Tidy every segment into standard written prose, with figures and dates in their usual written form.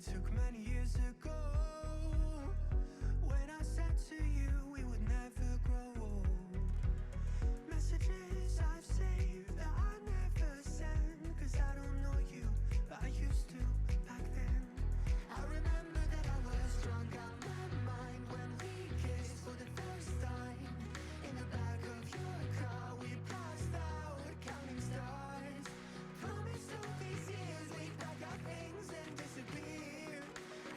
took many years ago, when I said to you we would never grow old. Messages I've saved that I never send, cause I don't know you, but I used to back then. I remember that I was drunk out my mind when we kissed for the first time. In the back of your car we passed out counting stars. Promised all these years we'd pack our things and disappear.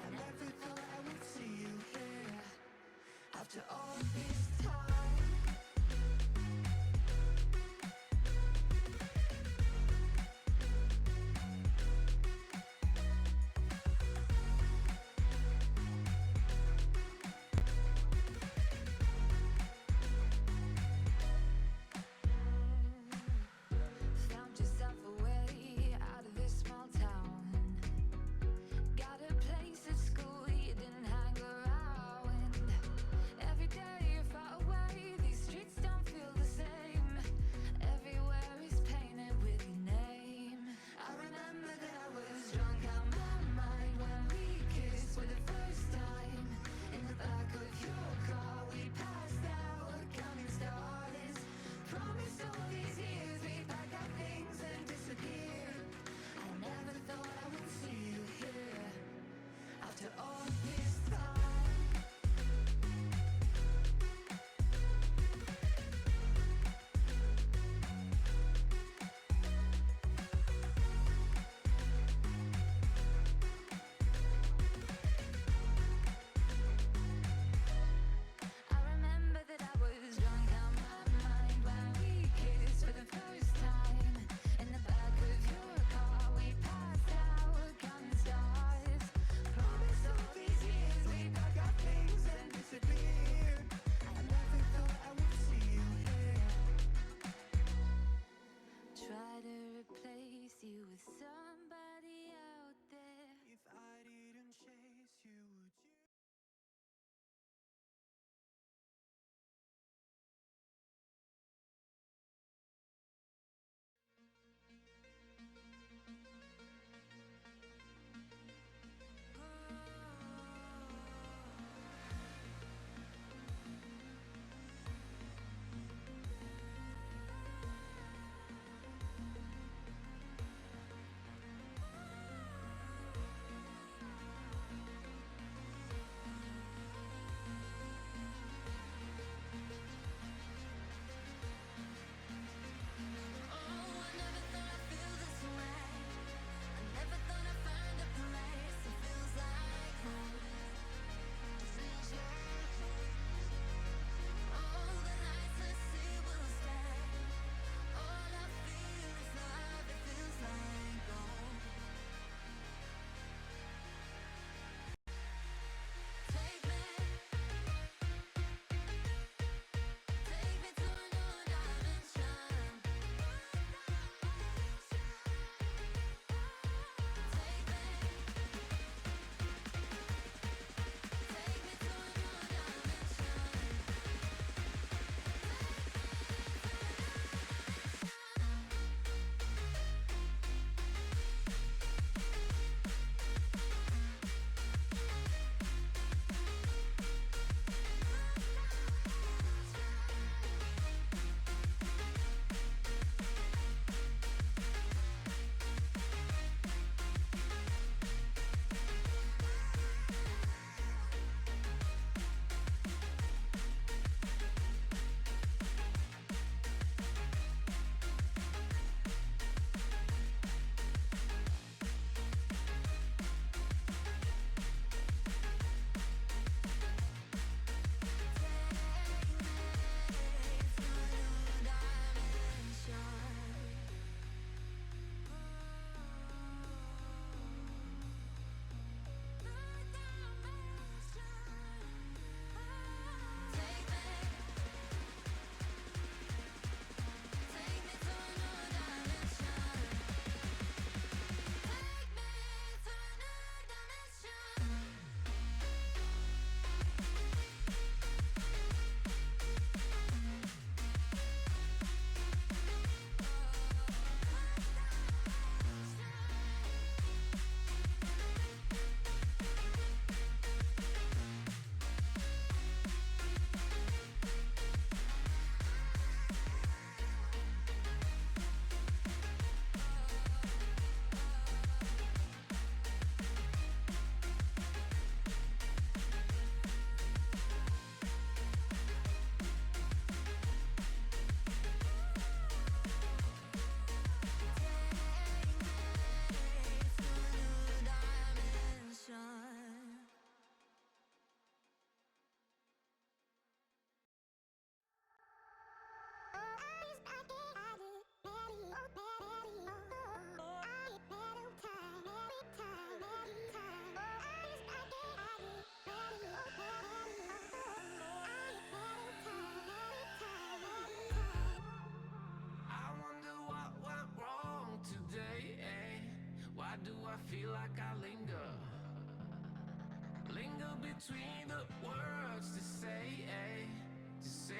I never thought I would see you here after all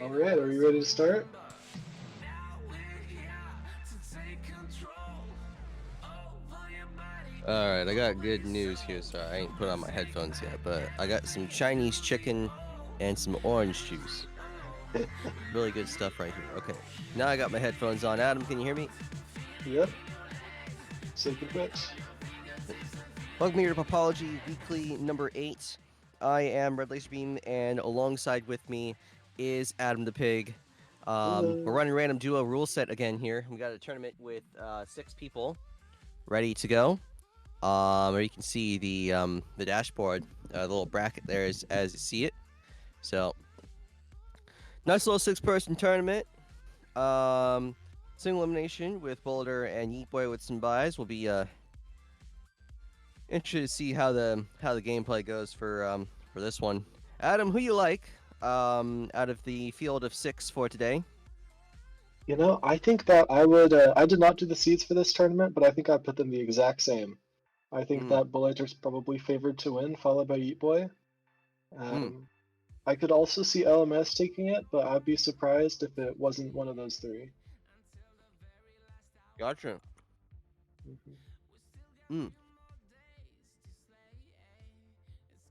All right, are you ready to start? All right, I got good news here. Sorry, I ain't put on my headphones yet, but I got some Chinese chicken and some orange juice. Really good stuff right here. Okay, now I got my headphones on. Adam, can you hear me? Yep, simply put. Welcome here to Popology Weekly number 8. I am Red Laser Beam, and alongside with me is Adam the Pig. We're Hello. running random duo rule set again here. We got a tournament with 6 people ready to go. Or you can see the dashboard, the little bracket there as you see it. So nice little 6-person tournament. Single elimination with Boulder and Yeet Boy with some buys. Will be interested to see how the gameplay goes for this one. Adam, who you like out of the field of 6 for today? You know, I think that I would. I did not do the seeds for this tournament, but I think I put them the exact same. I think Mm, that Bulliter's probably favored to win, followed by Eat Boy. mm, Um, I could also see LMS taking it, but I'd be surprised if it wasn't one of those three. gotcha. Mhm. Mm,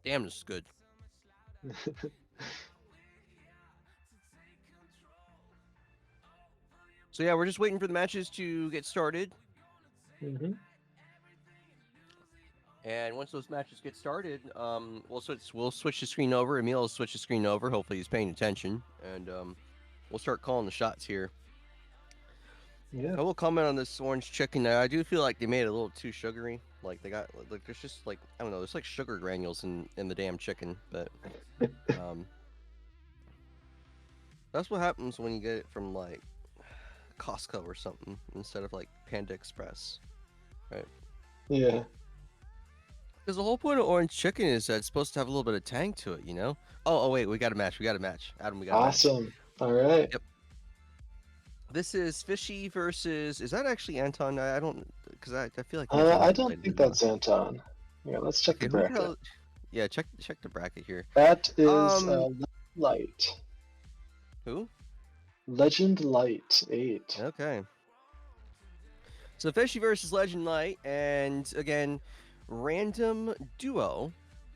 damn, this is good. So yeah, we're just waiting for the matches to get started. hmm And once those matches get started, we'll switch the screen over. Emil will switch the screen over. Hopefully he's paying attention, and we'll start calling the shots here. Yeah. I will comment on this orange chicken. I do feel like they made it a little too sugary. Like they got like there's just like I don't know. There's like sugar granules in the damn chicken, but um, that's what happens when you get it from like Costco or something instead of like Panda Express, right? Yeah. Because the whole point of orange chicken is that it's supposed to have a little bit of tang to it, you know? Oh wait, we got a match. We got a match. Adam, we got a match. Awesome. All right. Yep. This is Fishy versus. Is that actually Anton? I don't. Because I feel like I Anton's don't played think it enough. that's Anton. Yeah, let's check the Okay, who the bracket. hell? Yeah, check the bracket here. That is Um, Light. who? Legend Light 8. Okay. So Fishy versus Legend Light, and again, random duo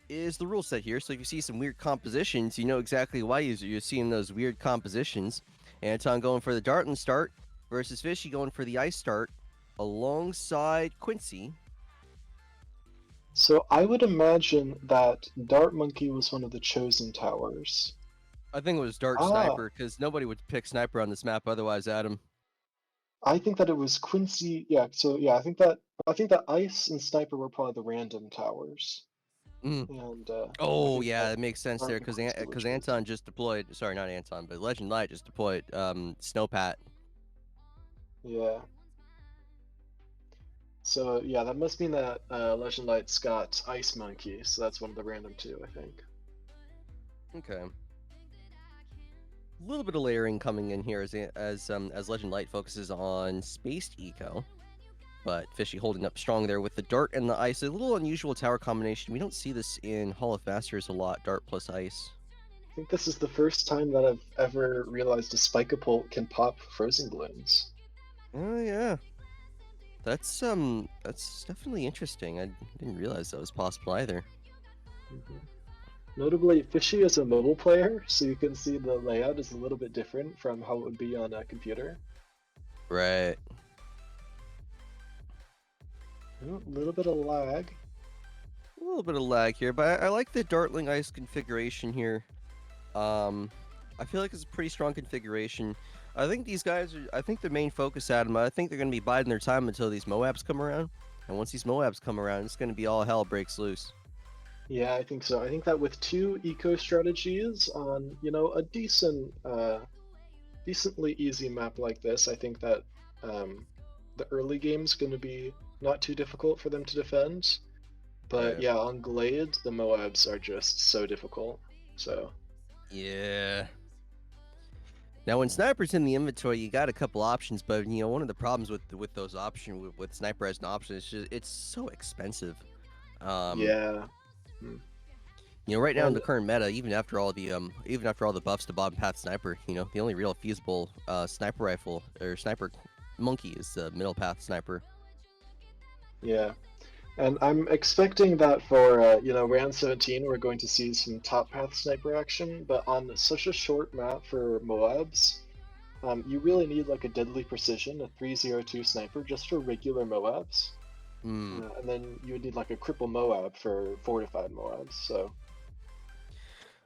is the rule set here. So if you see some weird compositions, you know exactly why you're seeing those weird compositions. Anton going for the Dartland start versus Fishy going for the Ice start alongside Quincy. So I would imagine that Dart Monkey was one of the chosen towers. I think it was Dart Ah, Sniper because nobody would pick Sniper on this map otherwise, Adam. I think that it was Quincy. Yeah, so yeah, I think that Ice and Sniper were probably the random towers, Mm. and I Oh think that yeah, that makes sense Dart there and because Quincy were Anton chosen. just deployed. Sorry, not Anton, but Legend Light just deployed Snowpat. Yeah. So yeah, that must mean that Legend Light's got Ice Monkey, so that's one of the random two, I think. Okay. A little bit of layering coming in here as Legend Light focuses on spaced eco, but Fishy holding up strong there with the dart and the ice. A little unusual tower combination. We don't see this in Hall of Masters a lot. Dart plus ice. I think this is the first time that I've ever realized a Spike-a-Pult can pop frozen balloons. Oh yeah, that's definitely interesting. I didn't realize that was possible either. Mhm. Notably, Fishy is a mobile player, so you can see the layout is a little bit different from how it would be on a computer. Right. A little bit of lag. A little bit of lag here, but I like the Dartling ice configuration here. Um, I feel like it's a pretty strong configuration. I think these guys are. I think the main focus, Adam. I think they're going to be biding their time until these Moabs come around. And once these Moabs come around, it's going to be all hell breaks loose. Yeah, I think so. I think that with two eco strategies on, a decently easy map like this, I think that um, the early game's going to be not too difficult for them to defend. But Right. yeah, on Glade, the Moabs are just so difficult. So Yeah. Now, when Sniper's in the inventory, you got a couple options, but one of the problems with those options with Sniper as an option is just it's so expensive. Um, Yeah. Mm. right now in And the current meta, even after all the buffs to bottom path sniper, the only real feasible sniper rifle or sniper monkey is the middle path sniper. yeah. And I'm expecting that for round 17 we're going to see some top path sniper action, but on such a short map for Moabs, you really need like a deadly precision, a 302 sniper just for regular Moabs. Hmm. And then you would need like a cripple Moab for fortified Moabs. So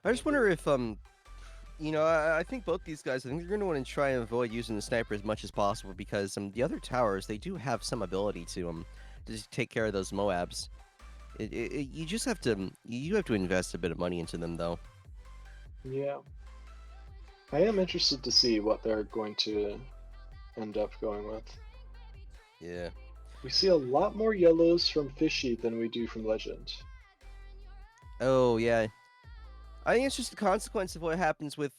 I just wonder if I think both these guys, I think they're going to want to try and avoid using the sniper as much as possible because the other towers, they do have some ability to just take care of those Moabs. You just have to you have to invest a bit of money into them though. yeah, I am interested to see what they're going to end up going with. Yeah. We see a lot more yellows from Fishy than we do from Legend. Oh yeah. I think it's just a consequence of what happens with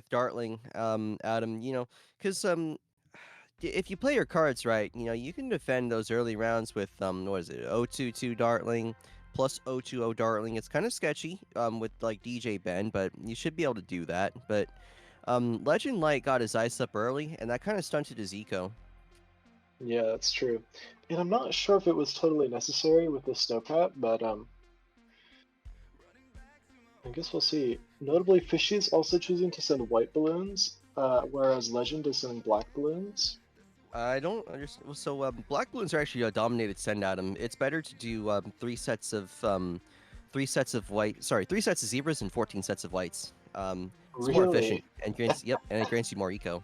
Dartling, Adam. Because if you play your cards right, you can defend those early rounds with what is it, 022 Dartling plus 020 Dartling. It's kind of sketchy with like DJ Ben, but you should be able to do that. But Legend Light got his ice up early, and that kind of stunted his eco. Yeah, that's true. And I'm not sure if it was totally necessary with the snowcat, but I guess we'll see. Notably, Fishy's also choosing to send white balloons, whereas Legend is sending black balloons. I don't understand. So black balloons are actually a dominated send, Adam. It's better to do three sets of zebras and 14 sets of whites. It's more efficient Really? and grants and it grants you more eco.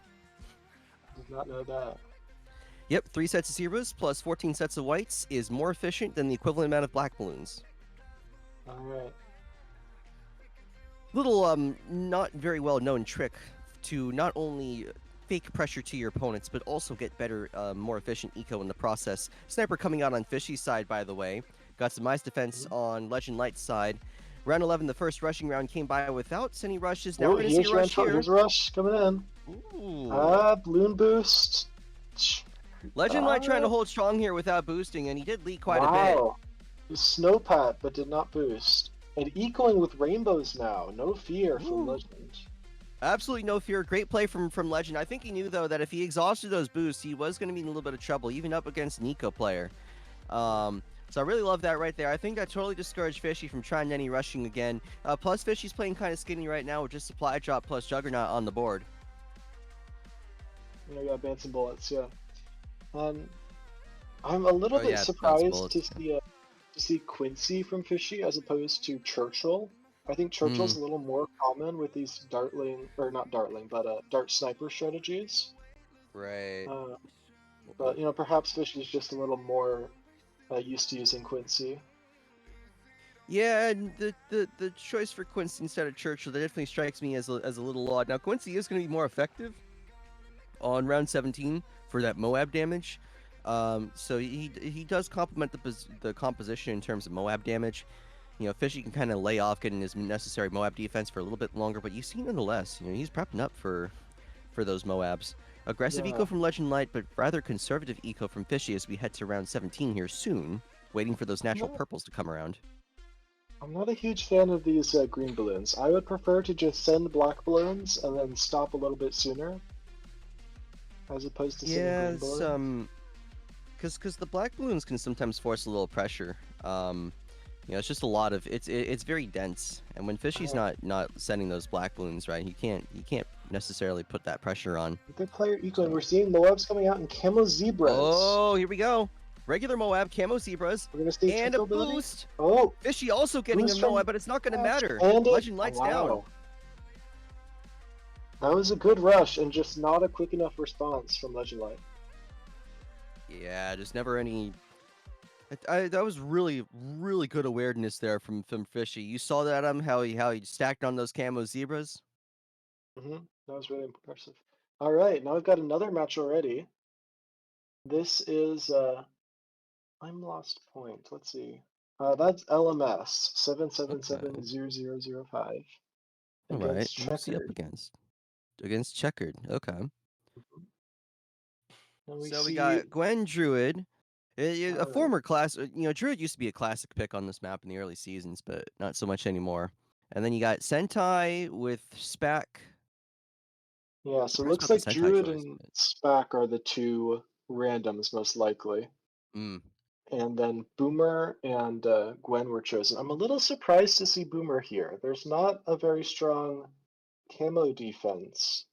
Did not know that. Yep, 3 sets of zebras plus 14 sets of whites is more efficient than the equivalent amount of black balloons. Alright. Little not very well known trick to not only fake pressure to your opponents, but also get better, more efficient eco in the process. Sniper coming out on Fishy's side, by the way. Got some ice defense on Legend Light's side. Round 11, the first rushing round came by without any rushes. Now Oh, we're going to see a here's round rush 12. here. Here's a rush coming in. Ooh. Balloon boost. Legend Light trying to hold strong here without boosting, and he did leak quite a bit. Wow. Snowpat, but did not boost. And ecoing with rainbows now. No fear from Ooh. Legend. Absolutely no fear. Great play from Legend. I think he knew, though, that if he exhausted those boosts, he was going to be in a little bit of trouble, even up against an eco player. So I really love that right there. I think that totally discouraged Fishy from trying any rushing again. Plus, Fishy's playing kind of skinny right now with just supply drop plus Juggernaut on the board. Yeah, Bands and Bullets, yeah. I'm a little Oh, bit yeah, Bounce surprised Bullets. to see Quincy from Fishy as opposed to Churchill. I think Hmm. Churchill's a little more common with these Dartling, or not Dartling, but Dart Sniper strategies. Right. Uh, but perhaps Fishy's just a little more used to using Quincy. Yeah, and the choice for Quincy instead of Churchill, that definitely strikes me as a little odd. Now, Quincy is going to be more effective on round 17 for that Moab damage. So he does complement the composition in terms of Moab damage. Fishy can kind of lay off getting his necessary Moab defense for a little bit longer, but you see nonetheless, he's prepping up for those Moabs. Aggressive Yeah, eco from Legend Light, but rather conservative eco from Fishy as we head to round 17 here soon, waiting for those I'm natural not, purples to come around. I'm not a huge fan of these green balloons. I would prefer to just send black balloons and then stop a little bit sooner, as opposed to sending Yeah, green it's balloons. because the black balloons can sometimes force a little pressure. It's just a lot of it's very dense, and when Fishy's Oh, not sending those black balloons, right, you can't necessarily put that pressure on. good player eco, and So, we're seeing Moabs coming out in camo zebras. oh, here we go. Regular Moab, camo zebras, We're gonna see and a trickle ability. boost. Oh, Fishy also getting a boost from Moab, but it's not going to Ash, matter. and it. Legend Oh, Light's down. wow, that was a good rush and just not a quick enough response from Legend Light. Yeah, just never any. That was really really good awareness there from Fishy. You saw that how he stacked on those camo zebras. That was really impressive. All right, now we've got another match already. This is I'm lost point. Let's see. That's LMS seven seven Okay. seven 0005 All right. against Who's he up Checkered. against Checkered. Okay. And we So we see got Gwen Druid A former class, Druid used to be a classic pick on this map in the early seasons, but not so much anymore. And then you got Sentai with Spac. Yeah, so it Surprised looks about the like Sentai Druid choice. and Spac are the two randoms most likely. Mm. And then Boomer and Gwen were chosen. I'm a little surprised to see Boomer here. There's not a very strong camo defense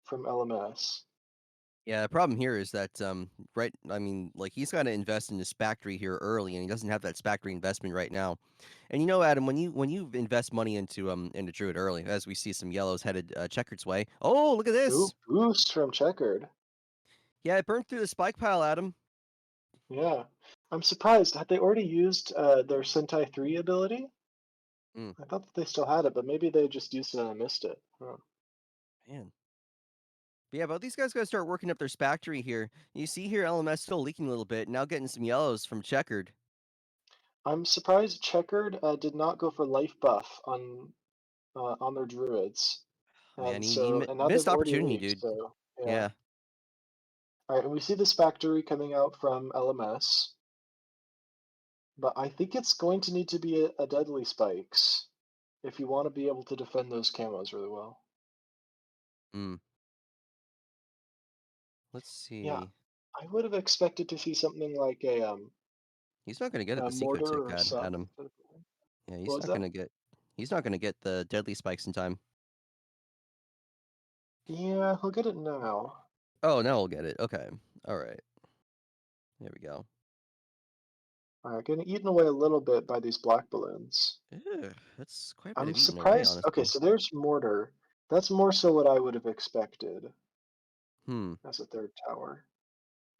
from LMS. Yeah, the problem here is that he's got to invest in his factory here early, and he doesn't have that factory investment right now. And Adam, when you invest money into Druid early, as we see some yellows headed Checkered's way. Oh, look at Ooh, this! boost from Checkered. Yeah, it burned through the spike pile, Adam. Yeah. I'm surprised. Had they already used their Sentai 3 ability? Mm, I thought that they still had it, but maybe they just used it and I missed it. Huh. man. But yeah, but these guys got to start working up their factory here. You see here, LMS still leaking a little bit. Now getting some yellows from Checkered. I'm surprised Checkered did not go for life buff on their druids. Man, And he so, and now they've missed already opportunity, leaked, dude. so yeah. Yeah. All right, and we see this factory coming out from LMS, but I think it's going to need to be a deadly spikes if you want to be able to defend those camos really well. Mm. Let's Yeah, see. I would have expected to see something like He's not gonna get it a with Seco mortar Tick, or some. Adam. Yeah, What was that? He's not gonna get the deadly spikes in time. Yeah, he'll get it now. Oh, now we'll get it. Okay. All right. There we go. All right, getting eaten away a little bit by these black balloons. Ew, that's quite a bit I'm of eating away, surprised. Okay, honestly. so there's mortar. That's more so what I would have expected Hmm. as a third tower.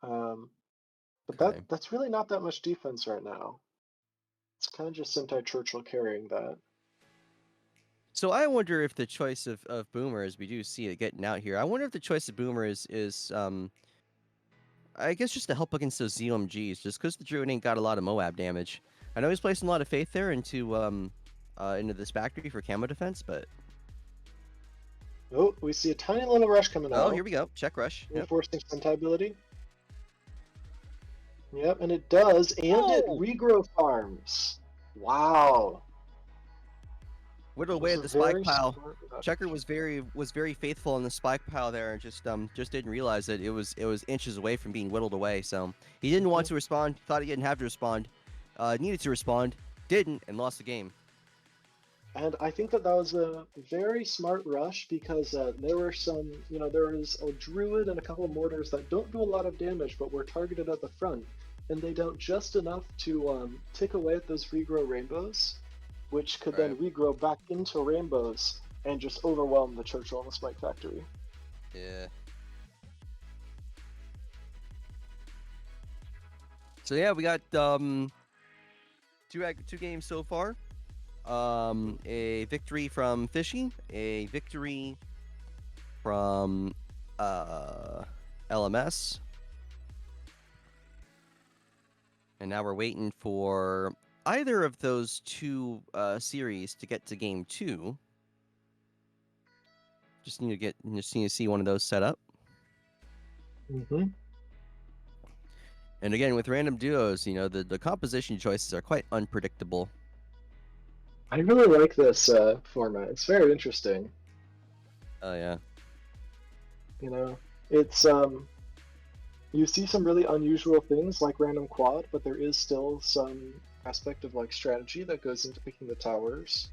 Um, but Okay. that's really not that much defense right now. It's kind of just Sentai Churchill carrying that. So I wonder if the choice of Boomer, as we do see it getting out here, I wonder if the choice of Boomer is I guess just to help against those ZOMGs, just because the Druid ain't got a lot of Moab damage. I know he's placing a lot of faith there into this factory for camo defense, but Oh, we see a tiny little rush coming oh, out, here we go. Check rush. Yep. reinforcing Sentai ability. Yep, and it does, and it Oh! regrow farms. Wow. Whittled That away was at a the spike very pile. smart Checker reduction. was very faithful in the spike pile there, and just didn't realize that it was inches away from being whittled away. So he didn't want to respond. Thought he didn't have to respond. Needed to respond. Didn't, and lost the game. And I think that was a very smart rush because there were some, there was a druid and a couple of mortars that don't do a lot of damage, but were targeted at the front, and they dealt just enough to tick away at those regrow rainbows, which could then Right. regrow back into rainbows and just overwhelm the Churchill and the Spike Factory. Yeah. So yeah, we got two games so far. A victory from Fishy, a victory from LMS, and now we're waiting for either of those two series to get to game 2. Just need to see one of those set up. Mm-hmm. And again, with random duos, the composition choices are quite unpredictable. I really like this format. It's very interesting. Oh yeah. It's you see some really unusual things like random quad, but there is still some aspect of like strategy that goes into picking the towers.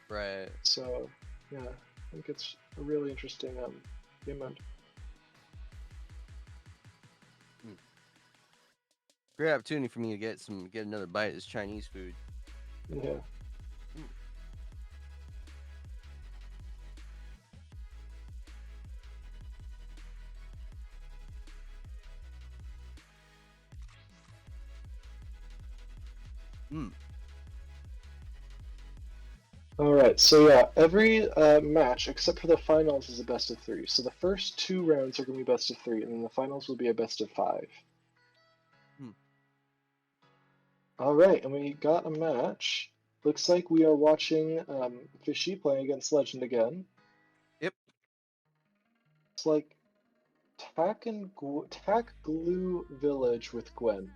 Right. So yeah, I think it's a really interesting game mode. Great opportunity for me to get another bite of this Chinese food. Yeah. Mm. All right. So yeah, every match except for the finals is a best of 3. So the first 2 rounds are going to be best of 3, and then the finals will be a best of 5. Mm. All right, and we got a match. Looks like we are watching Fishy playing against Legend again. Yep. It's like Tack Glue Village with Gwen.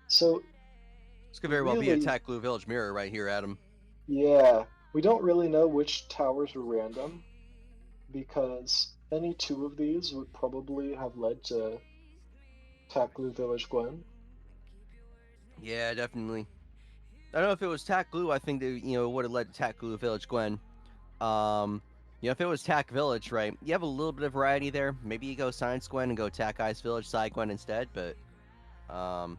So This could very well be really, attack Blue Village Mirror right here, Adam. yeah, we don't really know which towers are random because any two of these would probably have led to Taklu Village Glen. Yeah, definitely. I don't know if it was Tack Glue. I think that would have led to Tack Glue Village Glen. If it was Tack Village, right? You have a little bit of variety there. Maybe you go Science Gwen and go Tack Ice Village Side Gwen instead. Um,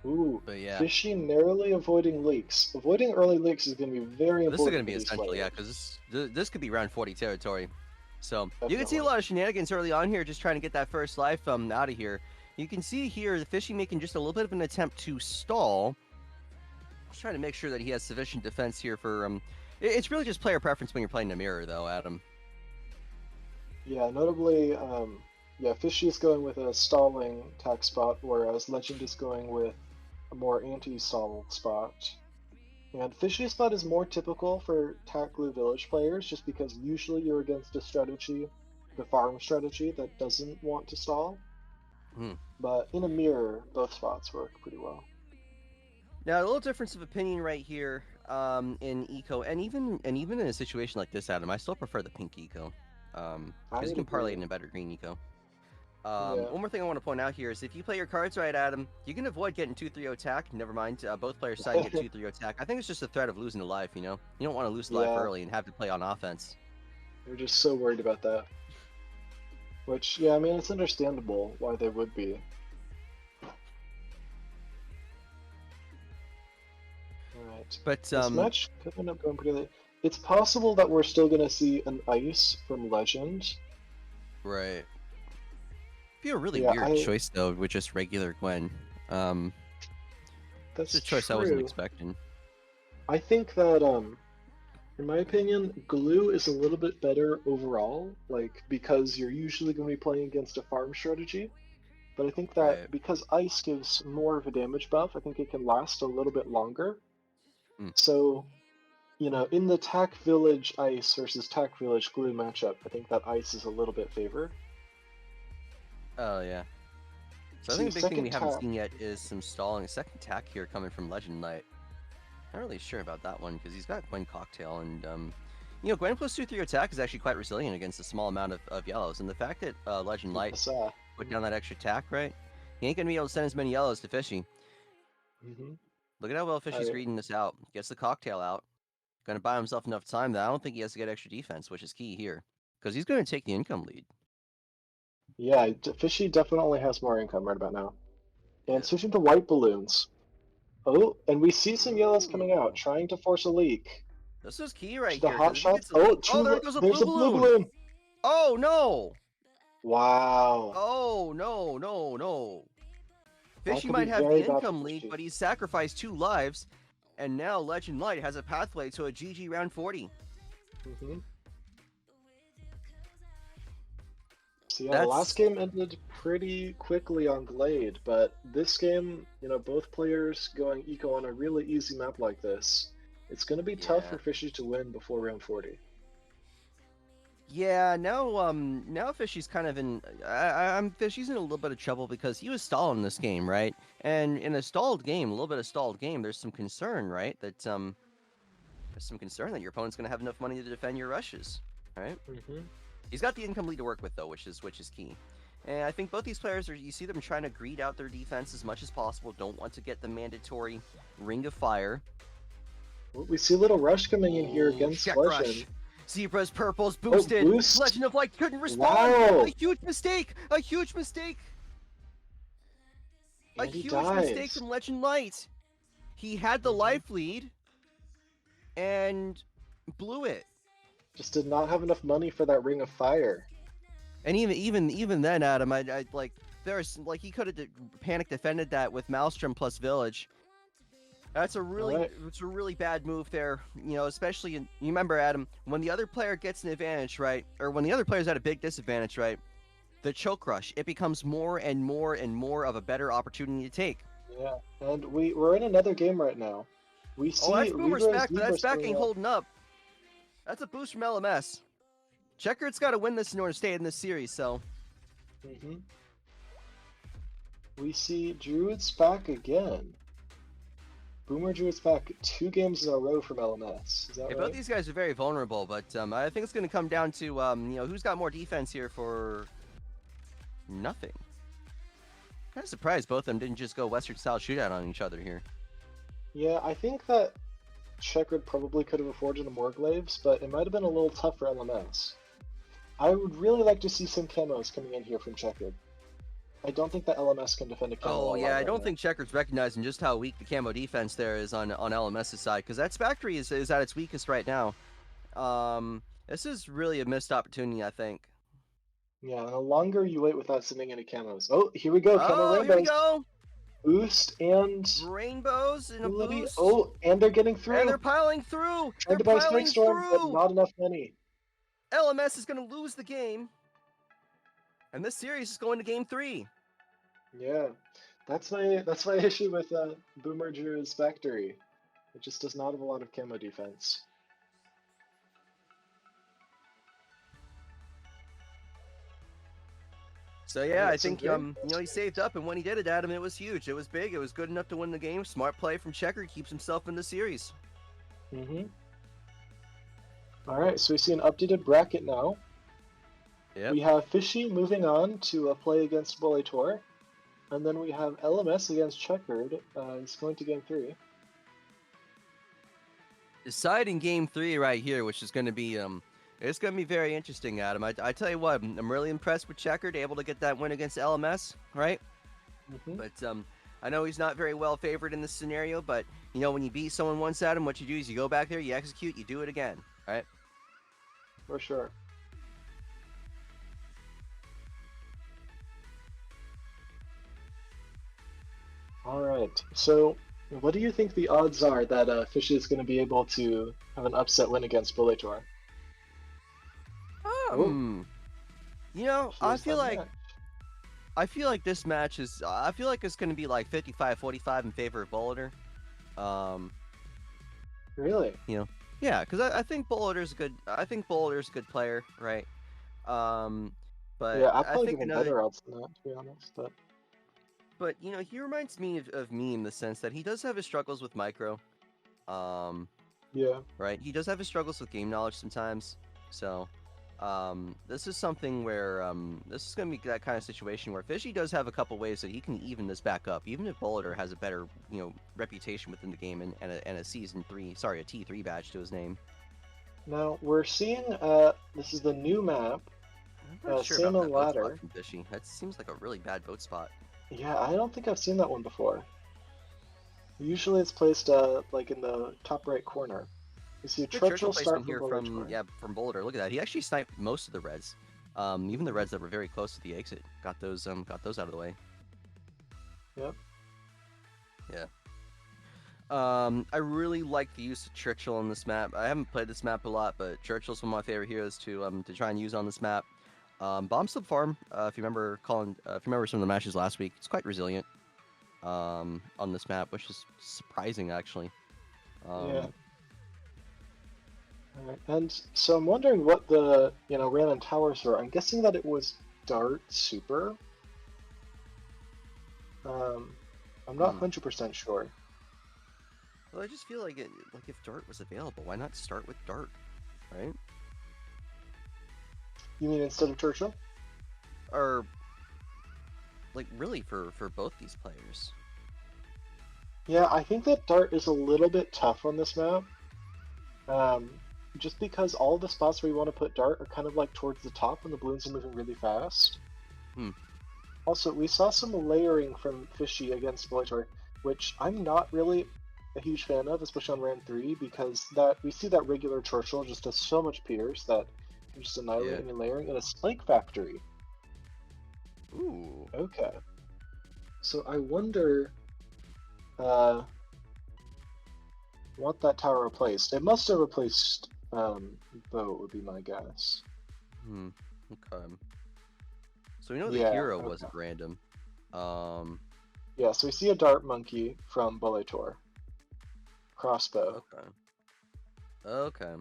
Ooh, but yeah, Fishy narrowly avoiding leaks. Avoiding early leaks is going to be very this is going important to for be these essential, yeah, players. because this could be round 40 territory. So you can see a Definitely. lot of shenanigans early on here, just trying to get that first life out of here. You can see here the Fishy making just a little bit of an attempt to stall. Just trying to make sure that he has sufficient defense here for It's really just player preference when you're playing the mirror, though, Adam. Yeah, notably, yeah, Fishy is going with a stalling attack spot, whereas Legend is going with a more anti-stall spot. And Fishy's spot is more typical for Taklu Village players, just because usually you're against a strategy, the farm strategy, that doesn't want to stall. Hmm. But in a mirror, both spots work pretty well. Now, a little difference of opinion right here in eco, and even in a situation like this, Adam, I still prefer the pink eco I because you would can parlay it agree. in a better green eco. Yeah. One more thing I want to point out here is if you play your cards right, Adam, you can avoid getting 2-3 attack. Never mind, both players side and get 2-3 attack. I think it's just a threat of losing a life. You don't want to lose life Yeah, early and have to play on offense. we're just so worried about that. Which, yeah, I mean, it's understandable why they would be. Alright. But This match could end up going pretty late. It's possible that we're still going to see an ice from Legend. right, be a really Yeah, weird choice though with just regular Gwen. It's a that's choice I wasn't true. expecting. I think that, in my opinion, glue is a little bit better overall, like, because you're usually going to be playing against a farm strategy. But I think that Right. because ice gives more of a damage buff, I think it can last a little bit longer. Mm. So, in the Tack Village Ice versus Tack Village Glue matchup, I think that Ice is a little bit favored. Oh yeah. So I See, think the big thing second we haven't tap. seen yet is some stalling. A second attack here coming from Legend Knight. Not really sure about that one because he's got Gwen Cocktail and Gwen plus 2/3 attack is actually quite resilient against a small amount of yellows. And the fact that Legend Light Yes, put down that extra attack, right? He ain't gonna be able to send as many yellows to Fishy. mm-hmm. Look at how well Fishy's reading this out. Gets the cocktail out. Gonna buy himself enough time that I don't think he has to get extra defense, which is key here. Because he's gonna take the income lead. Yeah, Fishy definitely has more income right about now. And Yeah. switching to white balloons. Oh, and we see some yellows coming out, Ooh. trying to force a leak. This is key right To the here, hot because if he shots. gets a Oh, lead. Oh, there goes a there's blue a blue balloon! balloon. Oh no! Wow. Oh no, no, no. That Fishy could be might have the very bad for income lead, Fishy. but he's sacrificed 2 lives, and now Legend Light has a pathway to a GG round 40. Mm-hmm. So yeah, the last That's game ended pretty quickly on Glade, but this game, both players going eco on a really easy map like this, it's going to be tough yeah. for Fishy to win before round 40. Yeah, now Fishy's kind of in I'm Fishy's in a little bit of trouble because he was stalling this game, right? And in a stalled game, a little bit of stalled game, there's some concern, right? There's some concern that your opponent's going to have enough money to defend your rushes, right? Mm-hmm. He's got the income lead to work with though, which is key. And I think both these players you see them trying to greed out their defense as much as possible. Don't want to get the mandatory Ring of Fire. We see a little rush coming in here Ooh, against check Legend. rush. Zebra's purple's Oh, boosted. boost! Legend of Light couldn't respond. Wow! A huge mistake. A huge mistake. A And he huge mistake dies. from Legend Light. He had the Mm-hmm. life lead and blew it. Just did not have enough money for that Ring of Fire. And even then, Adam, I like there's like he could have panic defended that with Maelstrom plus Village. That's a really bad move there. Especially you remember, Adam, when the other player gets an advantage, right, or when the other player's at a big disadvantage, right, the choke rush, it becomes more and more and more of a better opportunity to take. Yeah, and we're in another game right now. We Oh, see that's Boomer's Libra back, but that Zebras back coming ain't up. holding up. That's a boost from LMS. Checkered's got to win this in order to stay in this series, so. Mm-hmm. we see Druid's back again. Boomer Druid's back 2 games in a row from LMS. Is that Yeah, right? both these guys are very vulnerable, but I think it's going to come down to who's got more defense here for nothing. Kind of surprised both of them didn't just go Western style shootout on each other here. Yeah, I think that Checkered probably could have afforded a more glaives, but it might have been a little tough for LMS. I would really like to see some camos coming in here from Checkered. I don't think that LMS can defend a camo a Oh lot yeah, I right don't now. think Checker's recognizing just how weak the camo defense there is on LMS's side, because that factory is at its weakest right now. This is really a missed opportunity, I think. Yeah, and the longer you wait without sending any camos. Oh, here we go, camo Oh, here we rainbows. go. Boost and Rainbows and a ability. boost. Oh, and they're getting And through. they're piling through. Trying They're to buy Snake piling Storm, but through. not enough money. LMS is going to lose the game. And this series is going to game 3. Yeah, that's my issue with Boomer Drew's factory. It just does not have a lot of camo defense. So yeah, I some think very he saved up, and when he did it, Adam, it was huge. It was big. It was good enough to win the game. Smart play from Checker, keeps himself in the series. Mm-hmm. All right, so we see an updated bracket now. Yep. We have Fishy moving on to play against Volator, and then we have LMS against Checkered. He's going to game 3. Deciding game 3 right here, which is going to be it's going to be very interesting, Adam. I tell you what, I'm really impressed with Checkered, able to get that win against LMS, right? Mm-hmm. But I know he's not very well favored in this scenario, but when you beat someone once, Adam, what you do is you go back there, you execute, you do it again, right? For sure. All right, so what do you think the odds are that Fishy is going to be able to have an upset win against Volator? I feel like this match is. I feel like it's going to be like 55-45 in favor of Bolitor. Really? Yeah, because I think Bolitor's good. I think Bolitor's a good player, right? But Yeah, I'd I probably think give him another. better odds than that, to be honest. But he reminds me of me in the sense that he does have his struggles with micro. Yeah. Right. He does have his struggles with game knowledge sometimes. So, this is something where this is going to be that kind of situation where Fishy does have a couple ways that he can even this back up, even if Bolitor has a better reputation within the game and a a T3 badge to his name. Now we're seeing this is the new map. I'm not sure Salmon about that boat Ladder. spot from Fishy. That seems like a really bad boat spot. Yeah, I don't think I've seen that one before. Usually it's placed like in the top right corner. You see a Good Churchill Churchill start placement from here Volator. from Bolitor. Look at that. He actually sniped most of the reds. Even the reds that were very close to the exit. Got those out of the way. Yep. Yeah. I really like the use of Churchill on this map. I haven't played this map a lot, but Churchill's one of my favorite heroes to try and use on this map. Bomb Slip Farm, if you remember some of the matches last week, it's quite resilient on this map, which is surprising actually. Yeah. Alright, and so I'm wondering what the random towers were. I'm guessing that it was Dart Super. I'm not 100% sure. Well, I just feel like if Dart was available, why not start with Dart, right? You mean instead of Churchill? Or like really for both these players. Yeah, I think that Dart is a little bit tough on this map. Just because all the spots where you want to put Dart are kind of like towards the top when the balloons are moving really fast. Also, we saw some layering from Fishy against Volator, which I'm not really a huge fan of, especially on Ram 3, because we see that regular Churchill just does so much Pierce that you're just annihilating and layering in a Spike Factory. Ooh. Okay. So I wonder what that tower replaced. It must have replaced Boat, would be my guess. Okay. So we know the hero wasn't random. Yeah, so we see a Dart Monkey from Volator. Crossbow. Okay.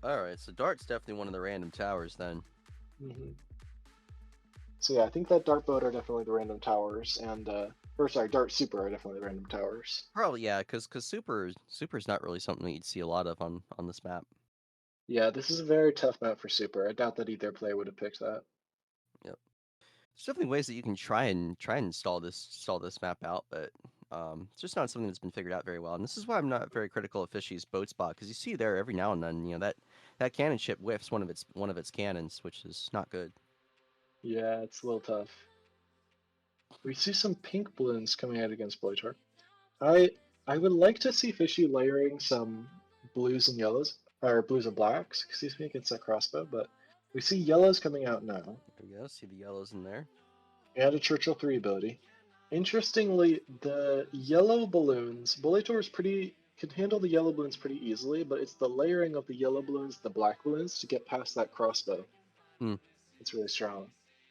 Alright, so Dart's definitely one of the random towers then. So yeah, I think that Dart Boat are definitely the random towers, and or sorry, Dart Super are definitely the random towers. Probably yeah, because super's not really something you'd see a lot of on this map. Yeah, this is a very tough map for Super. I doubt that either player would have picked that. Yep. There's definitely ways that you can try and stall this map out, but it's just not something that's been figured out very well. And this is why I'm not very critical of Fishy's boat spot because you see there every now and then, that cannon ship whiffs one of its cannons, which is not good. Yeah, it's a little tough. We see some pink balloons coming out against Blightor. I I would like to see Fishy layering some blues and yellows, or blues and blacks, excuse me, against that crossbow, but we see yellows coming out now, There we go. See the yellows in there. and a Churchill 3 ability. Interestingly, the yellow balloons, Bullator is pretty can handle the yellow balloons pretty easily, but it's the layering of the yellow balloons, the black balloons, to get past that crossbow. Hmm. It's really strong.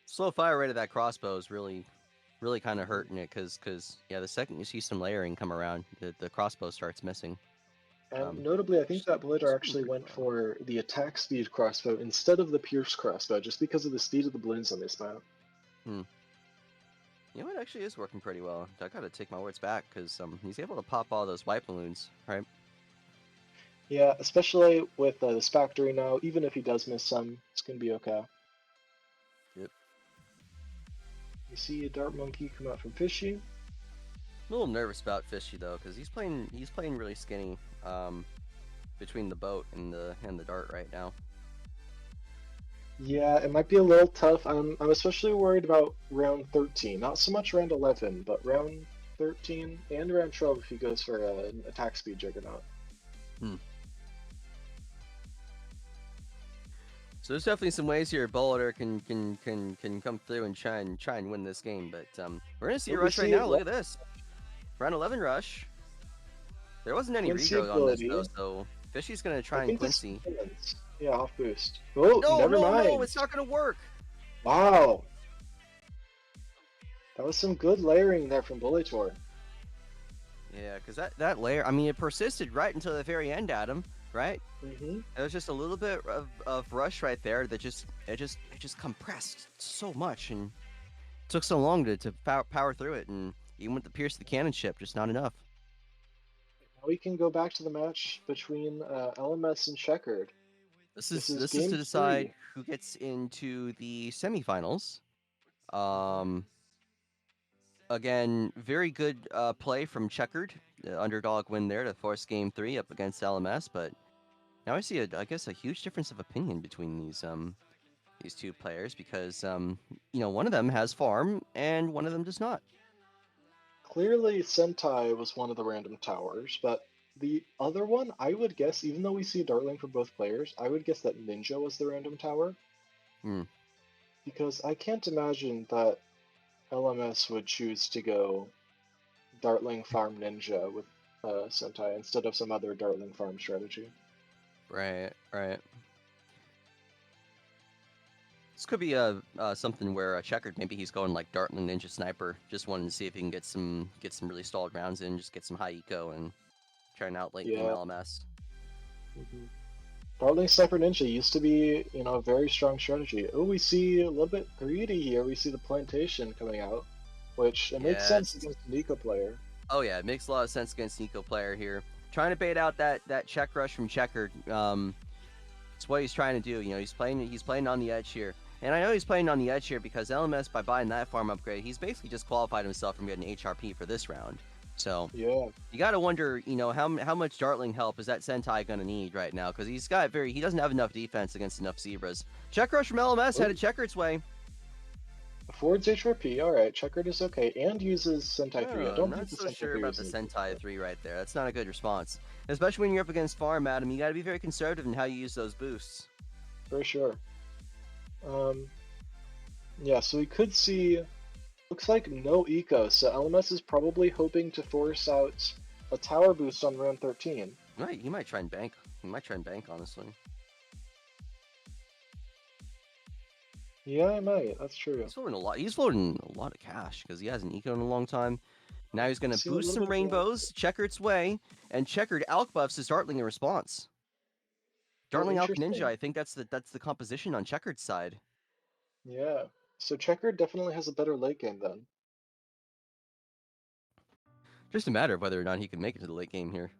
Slow fire rate of that crossbow is really kind of hurting it because yeah, the second you see some layering come around, the crossbow starts missing. And notably, I think that Blighter Just doing actually pretty went well. for the attack speed crossbow instead of the pierce crossbow, just because of the speed of the balloons on this map. Hmm. You know, it actually is working pretty well. I gotta take my words back because he's able to pop all those white balloons, right? Yeah, especially with this factory now, even if he does miss some, it's going to be okay. Yep. You see a Dart Monkey come out from Fishy. A little nervous about Fishy though because he's playing really skinny between the boat and the dart right now. Yeah, it might be a little tough. I'm especially worried about round 13. Not so much round 11, but round 13 and round 12 if he goes for an attack speed Juggernaut. Hmm. So there's definitely some ways here Bowler can come through and try and win this game, but we're gonna see a But we rush right see now. Look at this, round 11 rush. There wasn't any Quincy regrowth on this though, ability. so Fishy's gonna I try and think this Quincy. wins. Yeah, off boost. Oh, No, never no, no, mind. it's not gonna work. Wow. That was some good layering there from Bullytor. Yeah, because that layer, I mean, it persisted right until the very end, Adam. Right? Mm-hmm. There was just a little bit of rush right there that it just compressed so much and took so long to power through it, and even with the pierce of the cannon ship, just not enough. Now we can go back to the match between LMS and Checkered. This is This is game to decide 3. who gets into the semifinals. Mhm. Um, Again, very good play from Checkered, the underdog win there to force game 3 up against LMS, but now I see I guess a huge difference of opinion between these two players because one of them has farm and one of them does not. Clearly, Sentai was one of the random towers, but the other one, I would guess, even though we see Dartling for both players, I would guess that Ninja was the random tower, Hmm. because I can't imagine that LMS would choose to go Dartling Farm Ninja with Sentai instead of some other Dartling Farm strategy. Right, right. This could be something where Checkered maybe he's going like Dartling Ninja Sniper, just wanting to see if he can get some really stalled rounds in, just get some high eco and try and outlate game Yeah. LMS. Mm-hmm. Dartling Sniper Ninja used to be, a very strong strategy. Oh, we see a little bit greedy here. We see the plantation coming out, which it makes Yeah, sense against an eco player. oh yeah, it makes a lot of sense against an eco player here. Trying to bait out that check rush from Checkered. It's what he's trying to do. He's playing on the edge here. And I know he's playing on the edge here because LMS, by buying that farm upgrade, he's basically just qualified himself from getting HRP for this round. So Yeah. you got to wonder, how much Dartling help is that Sentai going to need right now? Because he doesn't have enough defense against enough Zebras. Check rush from LMS Oh, headed Checkered's way. affords HRP. All right, Checkered is okay, and uses Sentai 3. I Oh, I'm don't think not the so Sentai sure 3 about is the needed. Sentai 3 right there. That's not a good response. Especially when you're up against farm, Adam. You got to be very conservative in how you use those boosts. For sure. Um, yeah, so we could see. Looks like no eco, so LMS is probably hoping to force out a tower boost on round 13. He might try and bank. He might try and bank, honestly. Yeah, I might. That's true. He's floating a lot. He's floating a lot of cash because he hasn't eco in a long time. Now he's going to Seen a boost little some bit of damage. rainbows, Checkered's way, and Checkered alk buffs his Dartling in response. Oh, Dartling alk ninja. interesting. I think that's the composition on Checkered's side. Yeah. So Checkered definitely has a better late game then. Just a matter of whether or not he can make it to the late game here.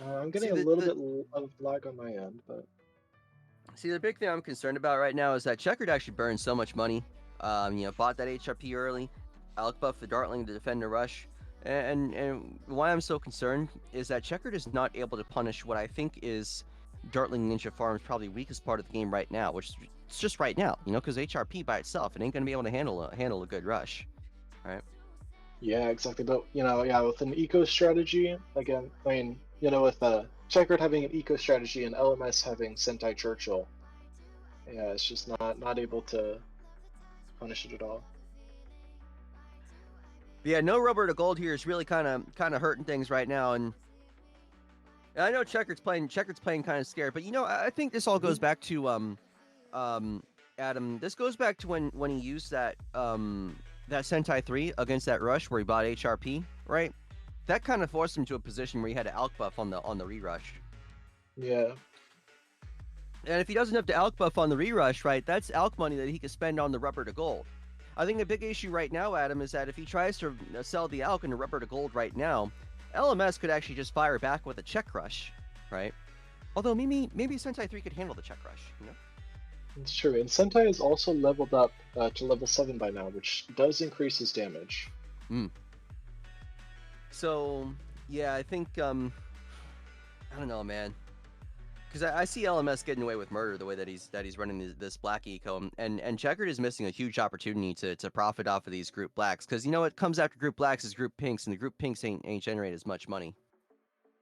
I'm See, getting a little bit of lag on my end, but See, the big thing I'm concerned about right now is that Checkered actually burned so much money. Bought that HRP early, outbuffed the Dartling to defend the rush. And why I'm so concerned is that Checkered is not able to punish what I think is Dartling Ninja Farm's probably weakest part of the game right now, which is it's just right now, because HRP by itself, it ain't going to be able to handle a good rush, right? yeah, exactly. But yeah, with an eco strategy, again, I mean, with Checkered having an eco strategy and LMS having Sentai Churchill, yeah, it's just not able to punish it at all. Yeah, no rubber to gold here is really kind of hurting things right now, and I know Checkered's playing kind of scared, but I think this all goes back to Adam. This goes back to when he used that Sentai 3 against that rush where he bought HRP, right? That kind of forced him to a position where he had to alk buff on the rerush. Yeah. And if he doesn't have to alk buff on the rerush, right, that's alk money that he could spend on the rubber to gold. I think the big issue right now, Adam, is that if he tries to sell the alk into rubber to gold right now, LMS could actually just fire back with a check rush, right? Although maybe Sentai 3 could handle the check rush, It's true, and Sentai is also leveled up to level 7 by now, which does increase his damage. So, yeah, I think, I don't know, man. Because I see LMS getting away with murder the way that he's running this black eco, and Checkered is missing a huge opportunity to profit off of these group blacks. Because what comes after group blacks is group pinks, and the group pinks ain't generate as much money.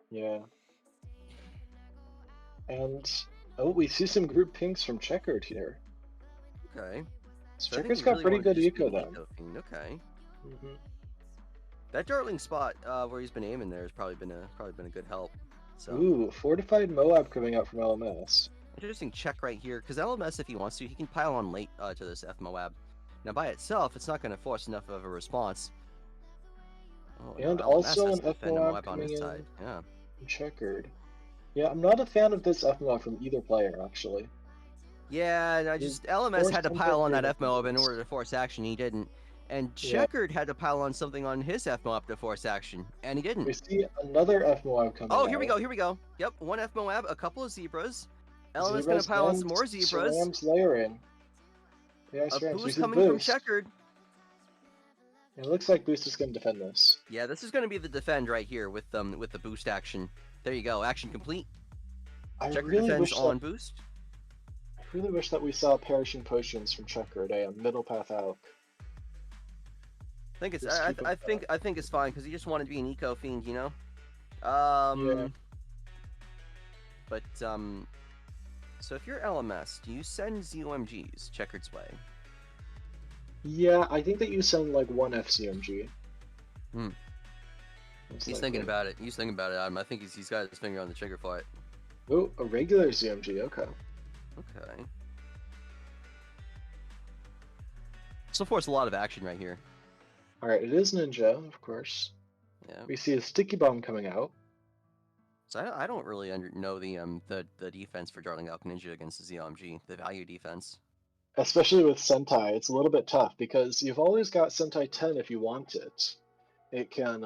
Yeah. And we see some group pinks from Checkered here. Okay. So Checkered's got pretty good eco though. Okay. Mm-hmm. That Dartling spot where he's been aiming there has probably been a good help. So. Ooh, fortified Moab coming out from LMS. Interesting check right here, because LMS, if he wants to, he can pile on late to this F Moab. Now, by itself, it's not going to force enough of a response. Oh, and no, also an F Moab coming in side. Yeah. Checkered. Yeah, I'm not a fan of this F Moab from either player, actually. Yeah, no, just LMS had to pile on that F Moab in order to force action. He didn't. And Checkered had to pile on something on his F Moab to force action, and he didn't. We see another F Moab coming out. Here we go. Yep, one F Moab, a couple of zebras. LMS going to pile on some more zebras. Ceram's layering. Yeah, a boost coming from Checkered. It looks like Boost is going to defend this. Yeah, this is going to be the defend right here with the boost action. There you go, action complete. Checkered really defends on boost. I really wish that we saw perishing potions from Checkered, middle path out. I think it's I think it's fine because he just wanted to be an eco fiend, Yeah. But so if you're LMS, do you send ZOMGs Checkered's way? Yeah, I think that you send like one FCMG. He's thinking about it. He's thinking about it, Adam. I think he's got his finger on the trigger for it. Oh, a regular ZMG. Okay. Okay. This will force a lot of action right here. All right, it is Ninja, of course. Yeah. We see a sticky bomb coming out. So I don't really know the defense for Dartling Alk Ninja against the ZLMG, the value defense. Especially with Sentai, it's a little bit tough because you've always got Sentai 10 if you want it. It can,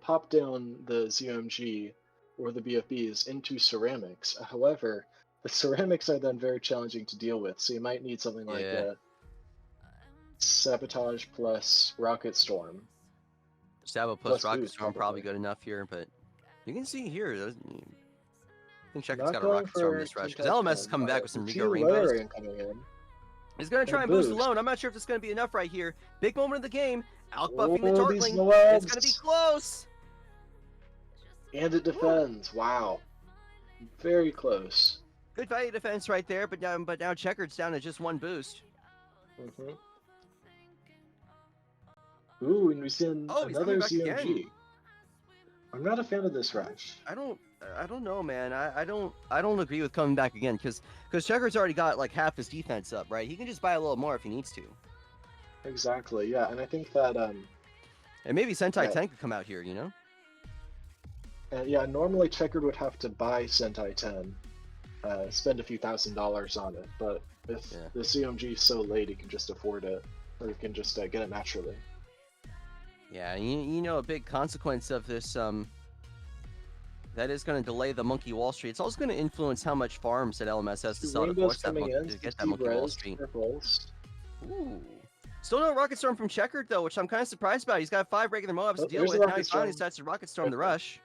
pop down the ZOMG or the BFBs into ceramics. However, the ceramics are then very challenging to deal with, so you might need something like Sabotage plus Rocket Storm. Sabo plus Rocket Storm probably good enough here, but you can see here. I think Checkered's got a Rocket Storm this rush because LMS is coming back with some Rigo Rainbows. He's going to try and boost alone. I'm not sure if it's going to be enough right here. Big moment of the game. Alk buffing the Dartling. It's going to be close. And it defends. Wow. Very close. Good value defense right there, but now Checkered's down to just one boost. Mm-hmm. Ooh, and we see another ZMG. I'm not a fan of this rush. I don't know, man. I don't agree with coming back again because Checkered's already got like half his defense up, right? He can just buy a little more if he needs to. Exactly, yeah, and I think that and maybe Sentai 10 could come out here, yeah, normally Checkered would have to buy Sentai 10. spend a few $1,000s on it. But if Yeah. the CMG is so late, he can just afford it, or he can just get it naturally. Yeah, you know a big consequence of this that is going to delay the Monkey Wall Street. It's also going to influence how much farms that LMS has to Two sell to rainbows force that coming in. to get that Steve Monkey Wall Res, Street. purples. Ooh. Still no Rocket Storm from Checkered, though, which I'm kind of surprised about. He's got 5 regular Moabs to deal There's with. the Now he Rocket finally Storm. decides to Rocket Storm the Okay. rush.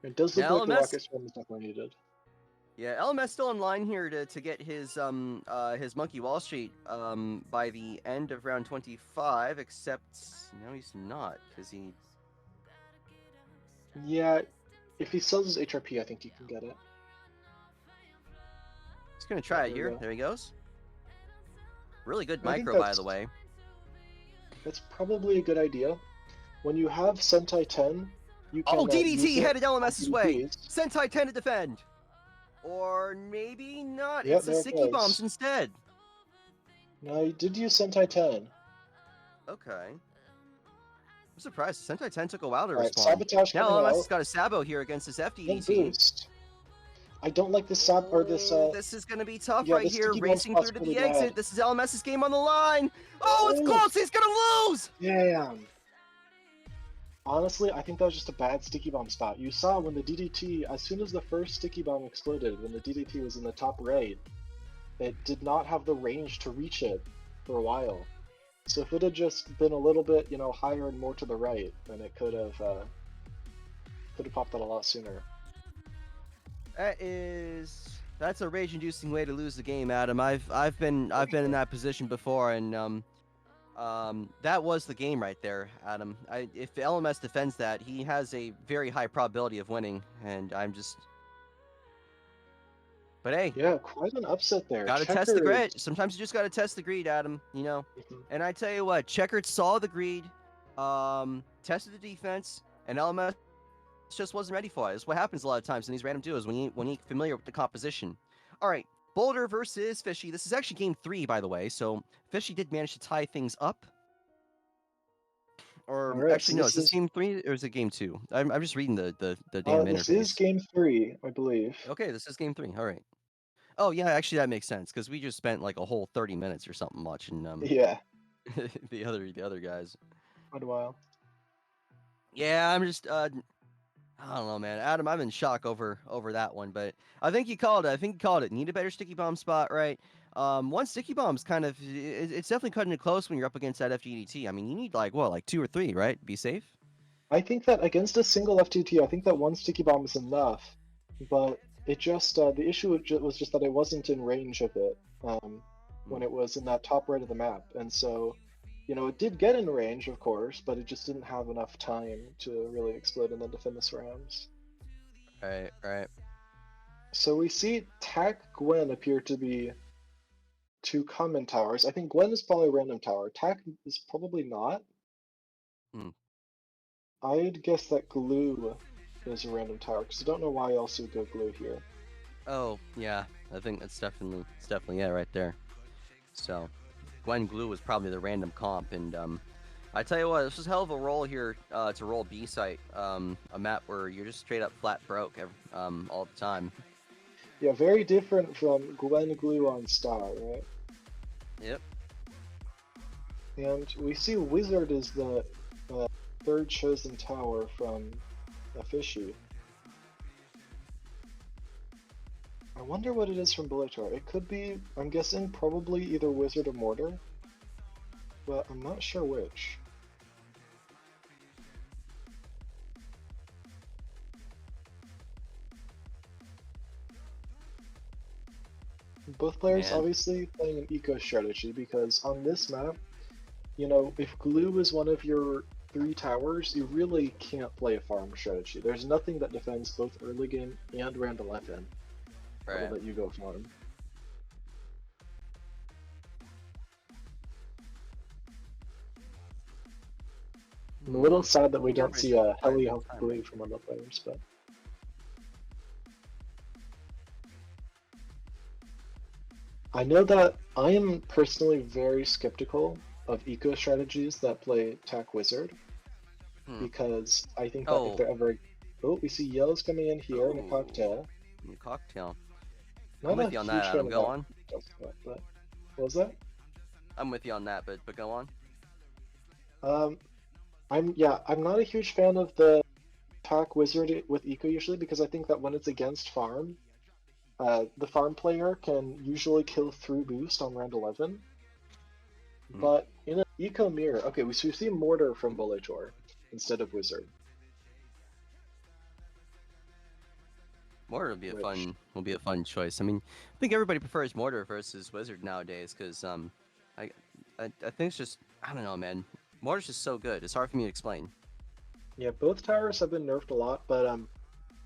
It does look Now, like the LMS Rocket Storm is definitely needed. Yeah, LMS still in line here to get his Monkey Wall Street by the end of round 25, except no, he's not, because he... Yeah, if he sells his HRP, I think he can get it. He's going to try it there we here. go. There he goes. Really good I think micro, by the way. That's probably a good idea. When you have Sentai 10, you can DDT headed LMS's way! DDTs. Sentai 10 to defend! Or maybe not. Yep, It's the there it Sticky goes. Bombs instead. No, he did use Sentai 10. Okay. I'm surprised. Sentai 10 took a while to Alright, respond. Sabotage Now coming LMS out. has got a Sabo here against his And FDDT. boost. I don't like this This is going to be tough right here, Sticky Bomb racing spot's through to pretty the exit. bad. This is LMS's game on the line. Oh, it's close. He's going to lose. Damn. Honestly, I think that was just a bad Sticky Bomb spot. You saw when the DDT, as soon as the first Sticky Bomb exploded, when the DDT was in the top right, it did not have the range to reach it for a while. So if it had just been a little bit, higher and more to the right, then it could have popped out a lot sooner. That's a rage-inducing way to lose the game, Adam. I've been in that position before, and that was the game right there, Adam. If LMS defends that, he has a very high probability of winning, and I'm just... But hey, yeah, quite an upset there. Gotta test the greed. Sometimes you just gotta test the greed, Adam. And I tell you what, Checkered saw the greed, tested the defense, and LMS just wasn't ready for it. It's what happens a lot of times in these random duos when you're familiar with the composition. All right, Boulder versus Fishy. This is actually game 3, by the way. So Fishy did manage to tie things up. Or right, actually, so no, is this game 3 or is it game 2? I'm just reading the damn interface. This is game 3, I believe. Okay, this is game 3. All right. Oh yeah, actually that makes sense because we just spent like a whole 30 minutes or something watching yeah. the other guys. Quite a while. Yeah, I'm just I don't know, man. Adam, I'm in shock over that one, but I think you called it. Need a better Sticky Bomb spot, right? One Sticky Bomb's kind of it's definitely cutting it close when you're up against that FGDT. I mean, you need like 2 or 3, right? Be safe. I think that against a single FTT, I think that one Sticky Bomb is enough, but it just the issue was just that it wasn't in range of it when it was in that top right of the map, and so it did get in range, of course, but it just didn't have enough time to really explode and then defend the surrounds. Right. So we see Tac Gwen appear to be 2 common towers. I think Gwen is probably a random tower. Tac is probably not. I'd guess that Glue is a random tower, because I don't know why else you would go Glue here. Oh, yeah. I think it's definitely yeah, right there. So, Gwen Glue was probably the random comp, and I tell you what, this was a hell of a roll here to roll B site, a map where you're just straight up flat broke all the time. Yeah, very different from Gwen Glue on Star, right? Yep. And we see Wizard is the 3rd chosen tower from Fishy. I wonder what it is from Bulletor. It could be, I'm guessing, probably either Wizard or Mortar, but I'm not sure which. Both players obviously playing an eco strategy, because on this map, if Glue is one of your 3 towers, you really can't play a farm strategy. There's nothing that defends both early game and round 11 that will let you go farm. I'm a little sad that we don't see a Heli Health Glue from other players, but... I know that I am personally very skeptical of eco strategies that play Tac Wizard, because I think that if they're ever... Oh, we see yellows coming in here in a cocktail. Cocktail. Not I'm with a you on huge that, fan Adam. of Go that on. stuff, but what was that? I'm with you on that, but go on. Um, I'm not a huge fan of the attack wizard with eco usually because I think that when it's against farm, the farm player can usually kill through boost on round 11. Mm. But in an eco mirror, okay, we see mortar from Volator instead of wizard, Mortar which will be a fun choice. I mean, I think everybody prefers Mortar versus Wizard nowadays because I, I think it's just I don't know, man. Mortar's just so good. It's hard for me to explain. yeah, both towers have been nerfed a lot, but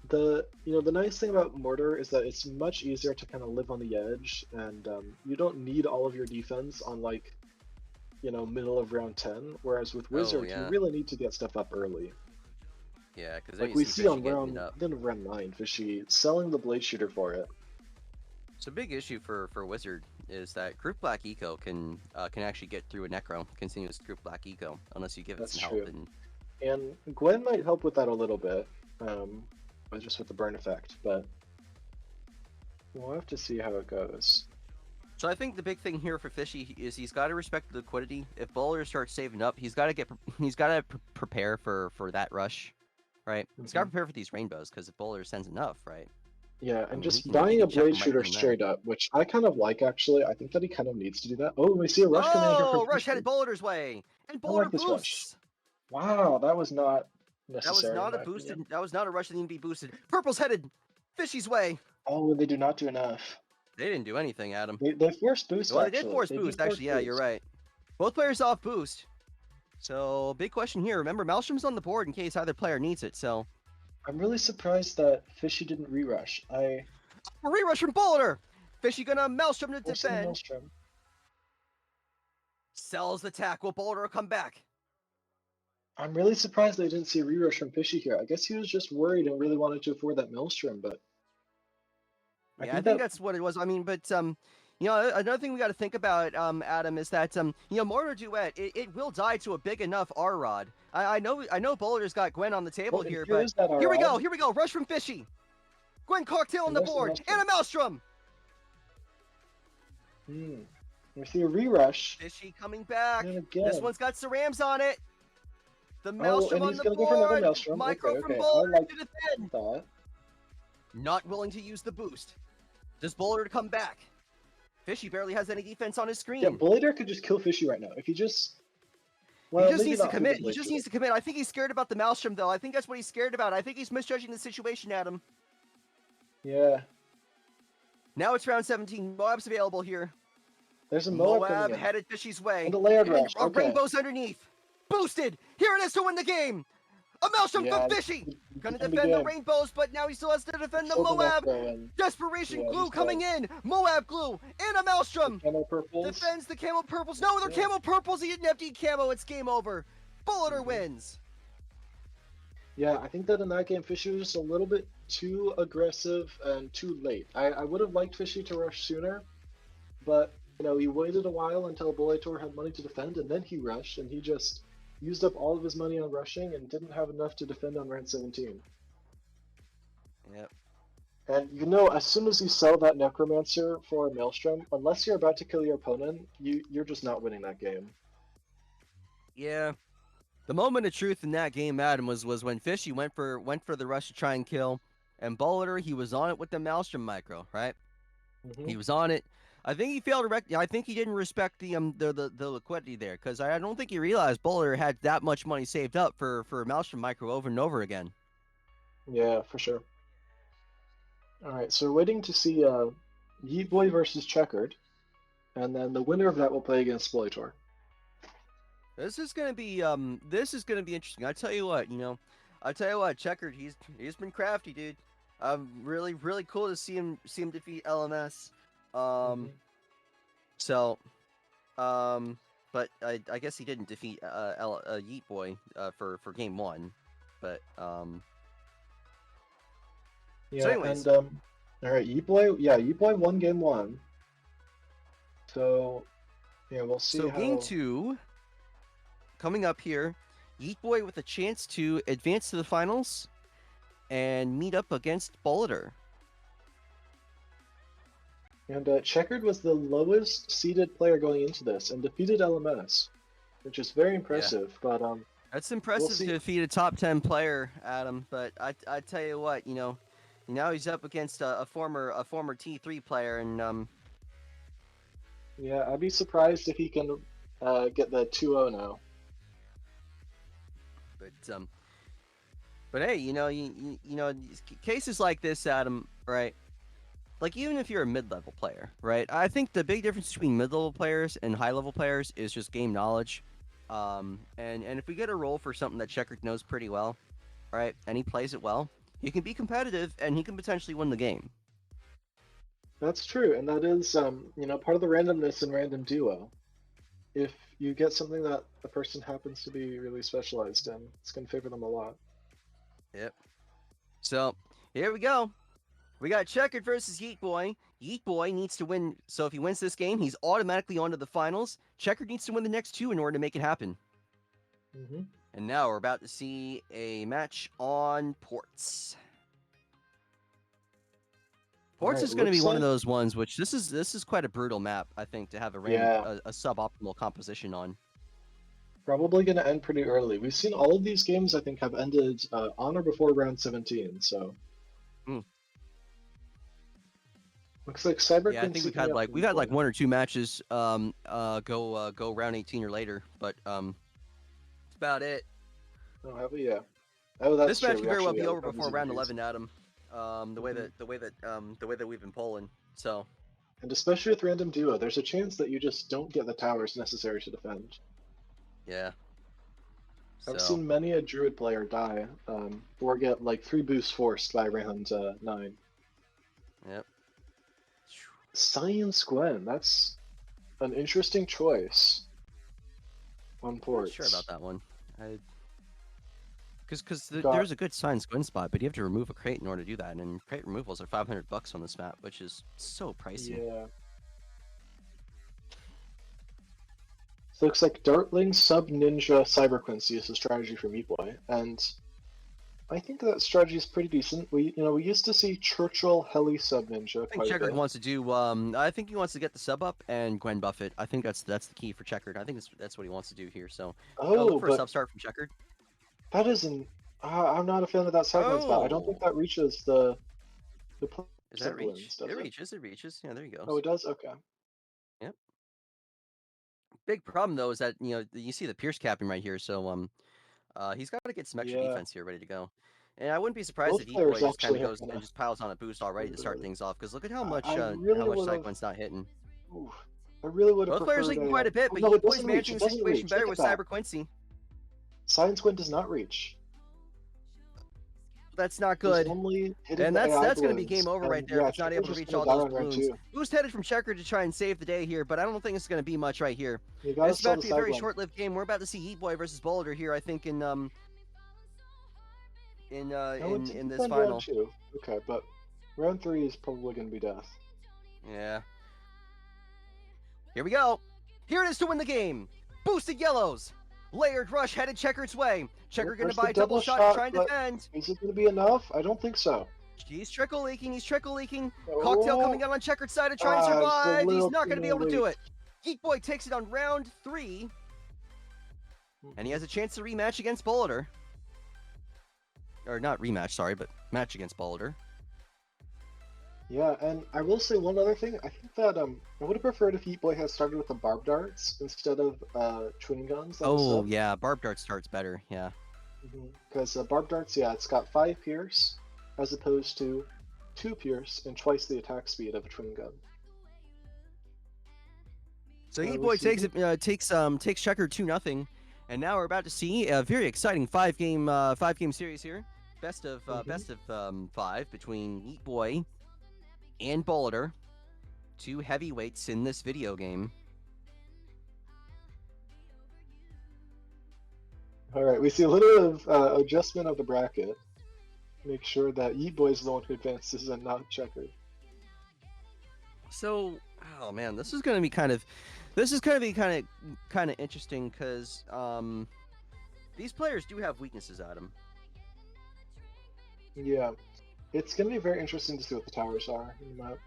the nice thing about mortar is that it's much easier to kind of live on the edge, and you don't need all of your defense on like middle of round 10. Whereas with Oh wizard, you yeah, really need to get stuff up early. yeah. Because then Like you we see see Fishy on getting it up. round 9, Fishy selling the blade shooter for it. So a big issue for Wizard is that Group Black Eco can actually get through a Necro, continuous Group Black Eco, unless you give it That's some help. true. And Gwen might help with that a little bit, just with the burn effect, but we'll have to see how it goes. So I think the big thing here for Fishy is he's got to respect the liquidity. If Bowler starts saving up, he's got to prepare for that rush, right? He's got to prepare for these rainbows because if Bowler sends enough, right? Yeah, I and mean, just he buying a can check blade him right shooter then and there. straight up, which I kind of like actually. I think that he kind of needs to do that. Oh, we see a rush coming in here from Oh, rush Fishy. headed Boulder's way, and I Boulder like this rush. boosts. Wow, that was not That was necessary in not a my boosted. opinion. That was not a rush that needed to be boosted. Purple's headed Fishy's way. Oh, they do not do enough. They didn't do anything, Adam. They forced boost Well, they did actually. force They did boost. force Actually, yeah, you're boost. right. Both players off boost. So, big question here. Remember, Maelstrom's on the board in case either player needs it. So, I'm really surprised that Fishy didn't re-rush. a rerush from Boulder. Fishy gonna Maelstrom to Forcing defend. Maelstrom. Sells the tackle. Boulder will come back. I'm really surprised they didn't see a re-rush from Fishy here. I guess he was just worried and really wanted to afford that Maelstrom, but Yeah, I think that's what it was. I mean, but another thing we got to think about, Adam, is that Mortar Duet it will die to a big enough R Rod. I know Boulder's got Gwen on the table well, here, here but is that here we go, R-Rod. here we go. Rush from Fishy. Gwen cocktail on And the there's the board Maelstrom. and a Maelstrom. We see a re-rush. Fishy coming back. And again. This one's got Cerams on it. The Oh, Maelstrom and on he's the gonna go for another board. Maelstrom. Micro Okay, from okay. I Boulder like to defend. that. Not willing to use the boost. Does Boulder come back? Fishy barely has any defense on his screen. Yeah, Blader could just kill Fishy right now. If he just... Well, he just maybe needs to not through the commit. He blade just shooter. needs to commit. I think he's scared about the Maelstrom, though. I think that's what he's scared about. I think he's misjudging the situation, Adam. Yeah. Now it's round 17. Moab's available here. There's a Moab coming Moab in. headed Fishy's way. And a layered And rush. a Okay. rainbow's underneath. Boosted. Here it is to win the game. A Maelstrom Yeah, from Fishy. Gonna the defend the game. rainbows, but now he still has to defend the Kill the Moab. Necro and Desperation yeah, glue he's coming dead. in. Moab glue and a Maelstrom. Camo purples. Defends the camo purples. No, they're Yeah. camo purples. He didn't have to eat camo. It's game over. Bulliter wins. Yeah, I think that in that game, Fishy was just a little bit too aggressive and too late. I would have liked Fishy to rush sooner, but he waited a while until Boletor had money to defend, and then he rushed, and he just used up all of his money on rushing and didn't have enough to defend on round 17. Yep. And as soon as you sell that Necromancer for a Maelstrom, unless you're about to kill your opponent, you're just not winning that game. Yeah. The moment of truth in that game, Adam, was when Fishy went for the rush to try and kill, and Bulliter, he was on it with the Maelstrom micro, right? Mm-hmm. He was on it. I think he failed to I think he didn't respect the liquidity there, because I don't think he realized Bulliter had that much money saved up for a Maelstrom micro over and over again. Yeah, for sure. All right, so we're waiting to see Yeet Boy versus Checkered, and then the winner of that will play against Sploitor. This is gonna be interesting. I tell you what, Checkered, he's been crafty, dude. Really cool to see him defeat LMS. So, but I guess he didn't defeat Yeet Boy for game 1, but Yeah, so anyways. and all right, Yeet Boy won game 1. So, yeah, we'll see. So how... game 2 coming up here. Yeet Boy with a chance to advance to the finals and meet up against Bulliter. And Checkered was the lowest seeded player going into this and defeated LMS, which is very impressive. But That's we'll impressive see. to defeat a top 10 player, Adam. But I tell you what, now he's up against a former T3 player, and Yeah, I'd be surprised if he can get the 2-0 now. but hey, cases like this, Adam, right? Like even if you're a mid-level player, right? I think the big difference between mid-level players and high-level players is just game knowledge. And if we get a role for something that Checkered knows pretty well, right, and he plays it well, he can be competitive and he can potentially win the game. That's true, and that is part of the randomness in random duo. If you get something that the person happens to be really specialized in, it's going to favor them a lot. Yep. So here we go. We got Checkered versus Yeet Boy. Yeet Boy needs to win. So if he wins this game, he's automatically on to the finals. Checkered needs to win the next two in order to make it happen. Mm-hmm. And now we're about to see a match on Ports. Ports is going to be one of those ones which this is quite a brutal map, I think, to have a suboptimal composition on. Probably going to end pretty early. We've seen all of these games, I think, have ended on or before round 17, so. Looks like Cyber. Yeah, I think we've had like one or two matches go round 18 or later, but that's about it. Oh, have we? Yeah. Oh, that's this true. match could very well be over that before was round introduced. 11, Adam. The way that we've been polling. So. And especially with random duo, there's a chance that you just don't get the towers necessary to defend. Yeah. I've seen many a druid player die, or get like 3 boosts forced by round 9. Yep. Science Gwen, that's an interesting choice on Ports. I'm not sure about that one. Because there's a good Science Gwen spot, but you have to remove a crate in order to do that, and crate removals are $500 on this map, which is so pricey. Yeah. So it looks like Dartling Sub Ninja Cyber Quincy is a strategy for Meat Boy, and I think that strategy is pretty decent. We used to see Churchill Heli Sub Ninja. I think Checkered wants to do. I think he wants to get the sub up and Gwen buff it. I think that's the key for Checkered. I think that's what he wants to do here. So look for a sub start from Checkered. That isn't. I'm not a fan of that sideline spot. I don't think that reaches the. Is that reach? It reaches. It reaches. Yeah, there you go. Oh, it does. Okay. Yep. Big problem though is that you see the Pierce capping right here, so he's got to get some extra defense here ready to go. And I wouldn't be surprised if Heat Boy just kind of goes and just piles on a boost already to start things off. Because look at how much Cyclone's not hitting. Ooh, I really would have. Both players leaking quite a bit, but Heat Boy's managing the situation better with Cyber Quincy. Science Gwen does not reach. That's not good. And that's going to be game over right there if it's not able to reach all those balloons. Boost headed from Checker to try and save the day here, but I don't think it's going to be much right here. It's about to be a very short-lived game. We're about to see Heat Boy versus Boulder here, I think, in this final. Okay, but round 3 is probably going to be death. Yeah. Here we go. Here it is to win the game. Boosted yellows. Layered rush headed Checkered's way. Checker going to buy a double shot to try and defend. Is it going to be enough? I don't think so. He's trickle leaking. Cocktail coming out on Checkered's side to try and survive. He's not going to be able to do it. Geek Boy takes it on round 3. And he has a chance to rematch against Boulder. Or not rematch, sorry, but match against Boulder. Yeah, and I will say one other thing. I think that I would have preferred if Heat Boy had started with the barb darts instead of twin guns. Oh yeah, barb dart starts better. Yeah. Because barb darts, yeah, it's got 5 pierce as opposed to 2 pierce and twice the attack speed of a twin gun. So Heat Boy takes Checker 2-0, and now we're about to see a very exciting 5-game series here. Best of 5 between Heat Boy and Boulder, 2 heavyweights in this video game. All right, we see a little of adjustment of the bracket. Make sure that Yeet Boy is the one who advances and not Checker. So, oh man, this is going to be kind of interesting because these players do have weaknesses, Adam. Yeah. It's going to be very interesting to see what the towers are in the map.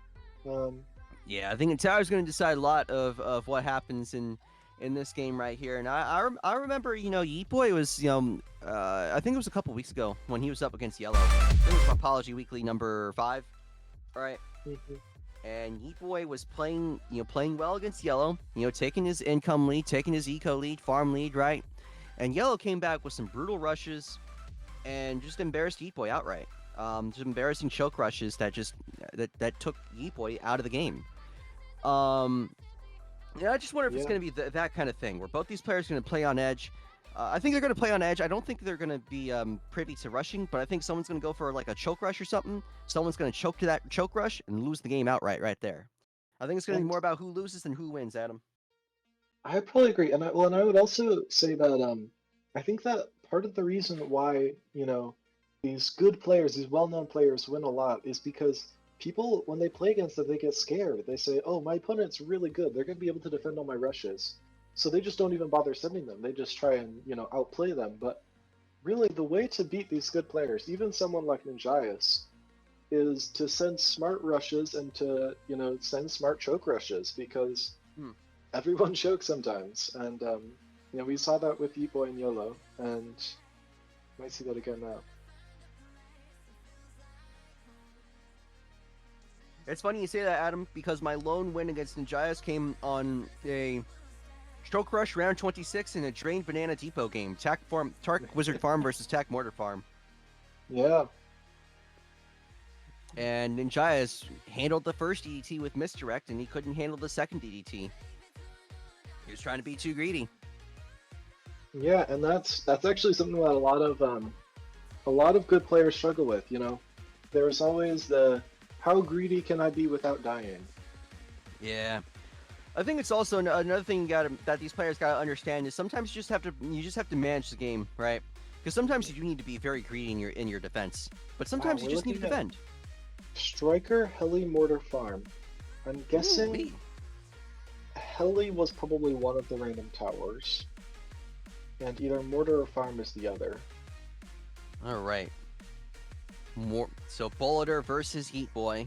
Yeah, I think the tower's going to decide a lot of what happens in this game right here. And I remember, Yeet Boy was, I think it was a couple weeks ago when he was up against Yellow. I think it was Popology Weekly number 5, right? Mhm. And Yeet Boy was playing well against Yellow, taking his income lead, taking his eco lead, farm lead, right? And Yellow came back with some brutal rushes and just embarrassed Yeet Boy outright. Just embarrassing choke rushes that took Yeet Boy out of the game. Um, yeah, I just wonder if it's Yeah, going to be that kind of thing where both these players are going to play on edge. I think they're going to play on edge. I don't think they're going to be privy to rushing, but I think someone's going to go for like a choke rush or something. Someone's going to choke to that choke rush and lose the game outright right there. I think it's going to be and more about who loses than who wins, Adam. I probably agree. And I would also say that I think that part of the reason why, these good players, these well-known players win a lot is because people, when they play against them, they get scared. They say, "Oh, my opponent's really good. They're going to be able to defend all my rushes." So they just don't even bother sending them. They just try and, outplay them. But really, the way to beat these good players, even someone like Ninjaeus, is to send smart rushes and to, send smart choke rushes because Hmm. everyone chokes sometimes, and we saw that with Yeetboy and YOLO, and might see that again now. It's funny you say that, Adam, because my lone win against Ninjaeus came on a Stroke Rush round 26 in a Drained Banana Depot game. Tark Wizard Farm versus Tak Mortar Farm. Yeah, And Ninjaeus handled the first DDT with misdirect, and he couldn't handle the second DDT. He was trying to be too greedy. yeah, and that's actually something that a lot of good players struggle with. There's always the how greedy can I be without dying? Yeah. I think it's also another thing that these players gotta understand is sometimes you just have to manage the game, right? Because sometimes you do need to be very greedy in your defense, but Wow, sometimes you we're just need to looking at defend. Striker Heli Mortar Farm. I'm guessing Ooh-wee. Heli was probably one of the random towers, and either Mortar or Farm is the other. All right. So Bulliter versus Heat Boy.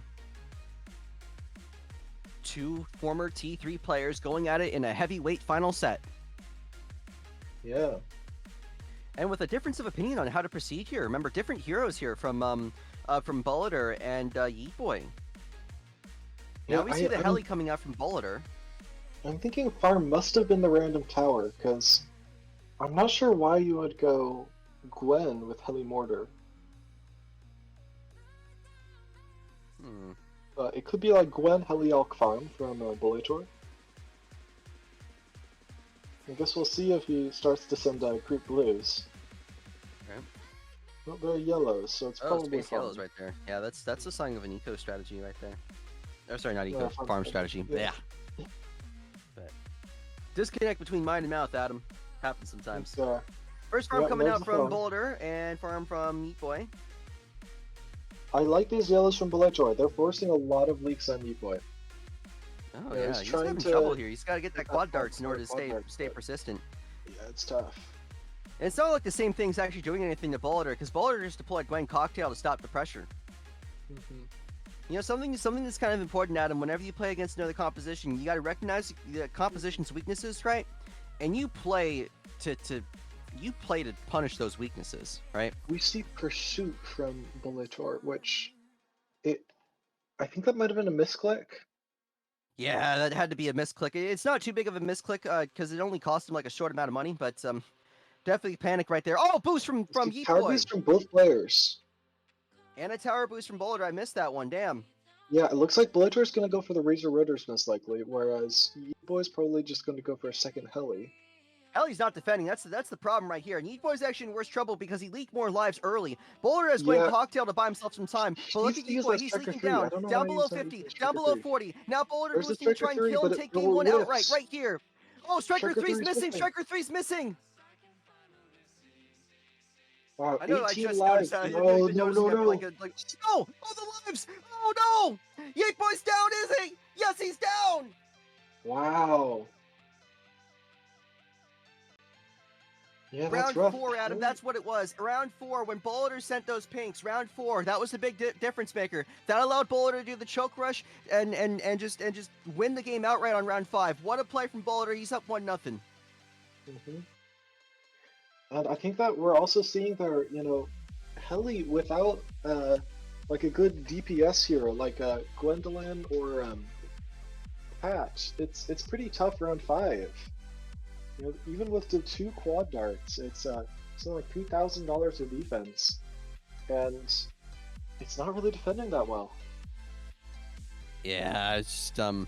Two former T3 players going at it in a heavyweight final set. Yeah. And with a difference of opinion on how to proceed here. Remember, different heroes here from Bulliter and Yeet Boy. Now Yeah, we see the heli coming out from Bulliter. I'm thinking Farm must have been the random tower, because I'm not sure why you would go Gwen with Heli Mortar. Hmm. It could be like Gwen Helialk Farm from Bulletor. I guess we'll see if he starts to send group blues. Okay. Well, they're yellows, so it's Oh, probably Space Farm. Yellow's right there. Yeah, that's a sign of an eco strategy right there. Oh, sorry, not eco, Yeah, farm strategy. Yeah. But disconnect between mind and mouth, Adam. Happens sometimes. It's, First farm yeah, coming there's out the from farm. Boulder and farm from Yeet Boy. I like these yellows from Bulletor. They're forcing a lot of leaks on Yeetboy. Oh Yeah, yeah, he's he's trying having to trouble here. He's got to get that get quad that darts in order to quad dart, stay but persistent. yeah, it's tough. And it's not like the same thing's actually doing anything to Bulliter, because Bulliter just deployed Gwen Cocktail to stop the pressure. Mm-hmm. Something that's kind of important, Adam. Whenever you play against another composition, you got to recognize the composition's weaknesses, right? And you play to punish those weaknesses, right? We see Pursuit from Bulletor, which I think that might have been a misclick. Yeah, that had to be a misclick. It's not too big of a misclick because it only cost him like a short amount of money, but definitely panic right there. Oh, boost from Yeet Tower Boy boost from both players. and a tower boost from Bulliter. I missed that one. Damn. Yeah, it looks like Bulletor's gonna go for the Razor Rotors most likely, whereas Yeetboy's probably just gonna go for a second heli. Heli's not defending. That's the problem right here. Yeet Boy's actually in worse trouble because he leaked more lives early. Bulliter has Gwen Yeah, Cocktail to buy himself some time. But he look needs at to Yeet use Boy. that He's Striker leaking 3. I down. don't know Down why below he's not 50. using Down Striker below 3. 40. Now Bulliter There's the boosting to Striker try and 3, kill but and it take game one outright whiffs. right here. Oh, Striker Striker 3's 3 is missing. missing. Striker 3's missing. Wow, I know. I 18 just noticed lives. that. No, I've been no, noticing no, that for no. oh, the lives. Oh no. Yeet Boy's down, is he? Yes, he's down. Wow. Yeah, that's Round rough. 4, Adam, that's what it was. Round 4, when Bollitter sent those pinks, round 4, that was the big difference maker. That allowed Bollitter to do the choke rush and just win the game outright on round 5. What a play from Bollitter. He's up 1-0. Hmm. And I think that we're also seeing their, Helly without like a good DPS hero like Gwendolyn or Pat. It's pretty tough round 5. Even with the 2 quad darts, it's something like $3,000 of defense, and it's not really defending that well. Yeah, it's just that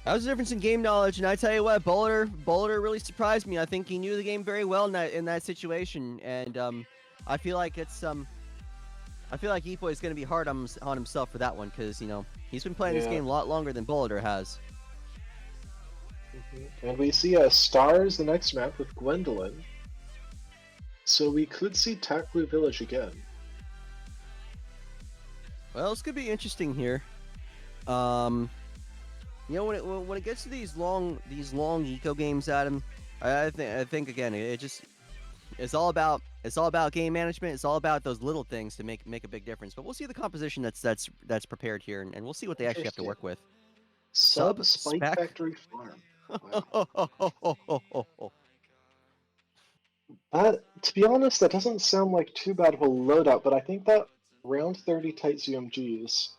was the difference in game knowledge, and I tell you what, Bollitter really surprised me. I think he knew the game very well in that situation, and I feel like E-Boy is going to be hard on himself for that one because he's been playing this game a lot longer than Bollitter has. And we see Stars the next map with Gwendolyn, so we could see Taklu Village again. Well, this could be interesting here. When it gets to these long eco games, Adam, I think again it's all about game management. It's all about those little things to make a big difference. But we'll see the composition that's prepared here, and we'll see what they actually have to work with. Sub Spike Factory Farm. Wow. To be honest, that doesn't sound like too bad of a loadout, but I think that round 30 tight ZMGs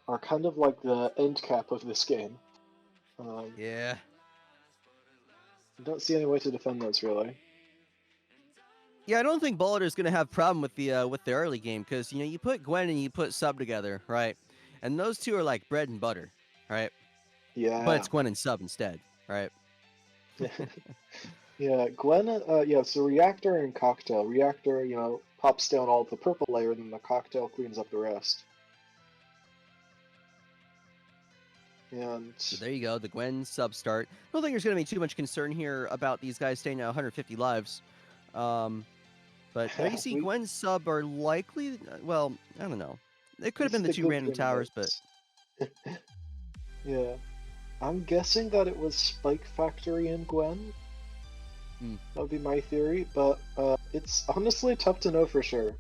are kind of like the end cap of this game. Yeah. I don't see any way to defend those, really. Yeah, I don't think Bollitter going to have a problem with the early game, because, you put Gwen and you put Sub together, right? And those two are like bread and butter, right? Yeah. But it's Gwen and Sub instead, right? Yeah, Gwen, so Reactor and Cocktail. Reactor, pops down all the purple layer, and then the Cocktail cleans up the rest. And so there you go, the Gwen Sub start. I don't think there's going to be too much concern here about these guys staying at 150 lives. But there you see Gwen's Sub are likely, well, I don't know. It could have been the 2 random towers, but... Yeah. I'm guessing that it was Spike Factory and Gwen. That would be my theory, but it's honestly tough to know for sure.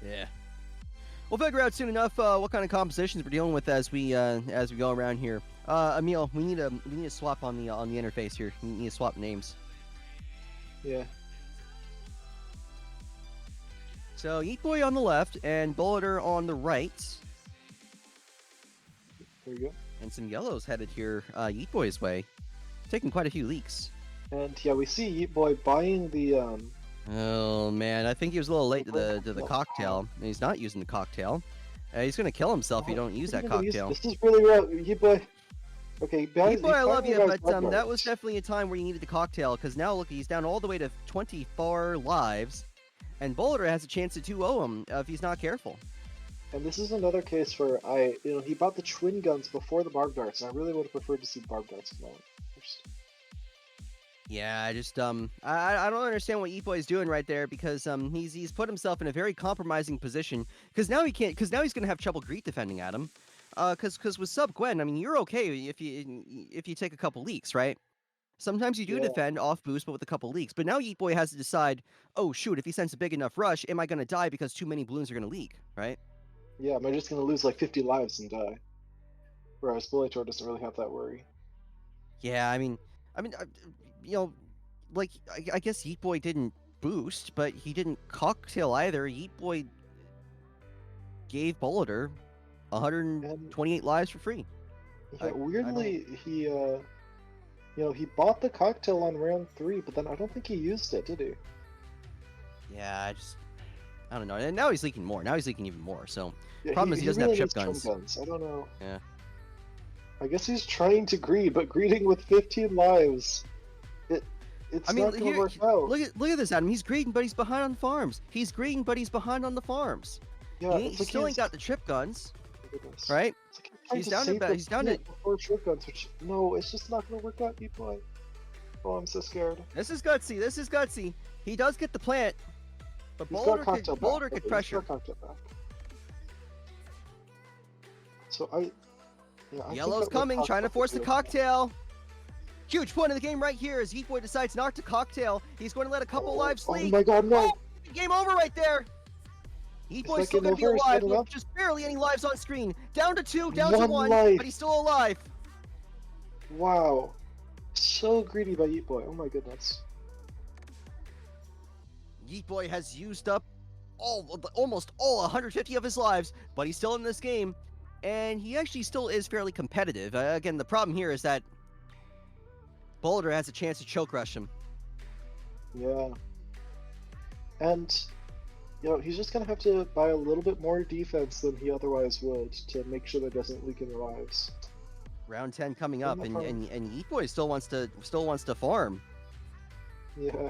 Yeah. We'll figure out soon enough what kind of compositions we're dealing with as we go around here. Emil, we need a swap on the interface here. We need to swap names. Yeah. So Eat-Boy on the left and Bollitter on the right. There you go. And some yellows headed here Eat-Boy's way. Taking quite a few leaks. And yeah, we see Eat-Boy buying the Oh man, I think he was a little late to the cocktail. He's not using the cocktail. He's gonna kill himself if you don't use that cocktail. This is really rough. Eat-Boy. Okay, Eat-Boy, I love you, but that was definitely a time where you needed the cocktail, because now look, he's down all the way to 24 lives, and Bollitter has a chance to 2-0 him if he's not careful. And this is another case where he bought the twin guns before the barb darts, and I really would have preferred to see the barb darts come out first. Yeah, I just I don't understand what Eat-Boy is doing right there, because he's put himself in a very compromising position, because now he's gonna have trouble Greet defending at him, because with Sub Gwen, I mean, you're okay if you take a couple leaks, right? Sometimes you do defend off boost, but with a couple leaks. But now Eat-Boy has to decide, oh shoot, if he sends a big enough rush, am I gonna die because too many balloons are gonna leak, right? Yeah, am I just gonna lose like 50 lives and die? Whereas Bulletor doesn't really have that worry. Yeah, I mean, like, I guess Eat-Boy didn't boost, but he didn't cocktail either. Eat-Boy gave Bollitter 128 lives for free. Yeah, weirdly, he bought the cocktail on round 3, but then I don't think he used it, did he? Yeah, I don't know. And now he's leaking more. Now he's leaking even more, so... Yeah, problem is he doesn't really have chip guns. I don't know. Yeah. I guess he's trying to greed, but greeting with 15 lives, it's not going to work out. Look at this, Adam. He's greeding, but he's behind on the farms. He's greeding, but he's behind on the farms. Yeah, he still ain't got the chip guns, right? He's down to 4 chip guns, which it's just not going to work out, Eat-Boy. Oh, I'm so scared. This is gutsy. He does get the plant, but Bollitter could pressure. So I Yellow's coming, trying to force the cocktail. Huge point of the game right here as Heat Boy decides not to cocktail. He's going to let a couple lives leak. Oh my god, no! Oh, game over right there. Heat Boy's still going to be alive with just barely any lives on screen. Down to 2, down to 1, life. but he's still alive. Wow. So greedy by Heat Boy. Oh my goodness. Heat Boy has used up almost all 150 of his lives, but he's still in this game, and he actually still is fairly competitive. Again, the problem here is that Boulder has a chance to choke rush him. Yeah. And, you know, he's just going to have to buy a little bit more defense than he otherwise would to make sure that doesn't leak any lives. Round 10 coming up, and Heat Boy still wants to farm. Yeah.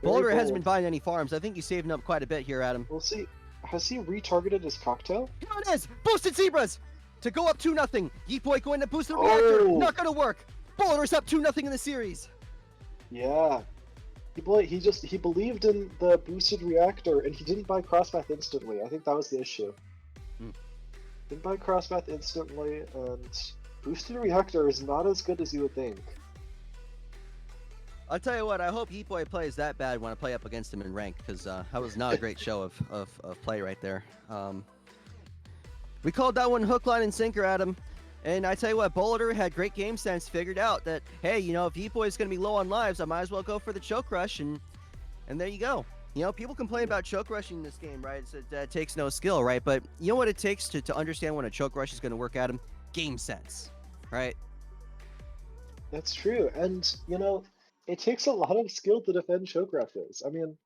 Boulder hasn't been buying any farms. I think he's saving up quite a bit here, Adam. We'll see. Has he retargeted his cocktail? Here it is! Boosted Zebras! To go up 2-0. Heat Boy going to boost the reactor. Not going to work. Boulder's up 2-0 in the series. Yeah. He believed in the boosted reactor, and he didn't buy crosspath instantly. I think that was the issue. Didn't buy crosspath instantly, and boosted reactor is not as good as you would think. I'll tell you what, I hope Heat Boy plays that bad when I play up against him in rank, because that was not a great show of play right there. We called that one hook, line, and sinker, Adam. And I tell you what, Boulder had great game sense, figured out that, hey, you know, if Heat Boy is going to be low on lives, I might as well go for the choke rush, and there you go. You know, people complain about choke rushing in this game, right? It takes no skill, right? But you know what it takes to understand when a choke rush is going to work, Adam? Game sense, right? That's true, and, you know, it takes a lot of skill to defend choke rushes. I mean,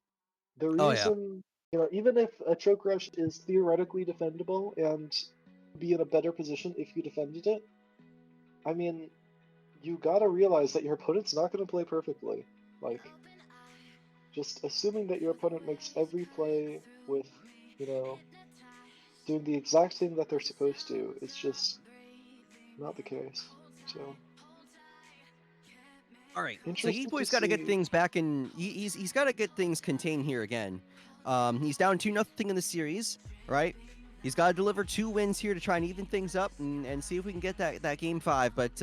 the reason, you know, even if a choke rush is theoretically defendable and be in a better position if you defended it, I mean, you gotta realize that your opponent's not gonna play perfectly. Like, just assuming that your opponent makes every play with, you know, doing the exact thing that they're supposed to, it's just not the case. So. All right, so Heat Boy's got to get things back in. He's got to get things contained here again. He's down 2-0 in the series, right? He's got to deliver 2 wins here to try and even things up and see if we can get that game 5. But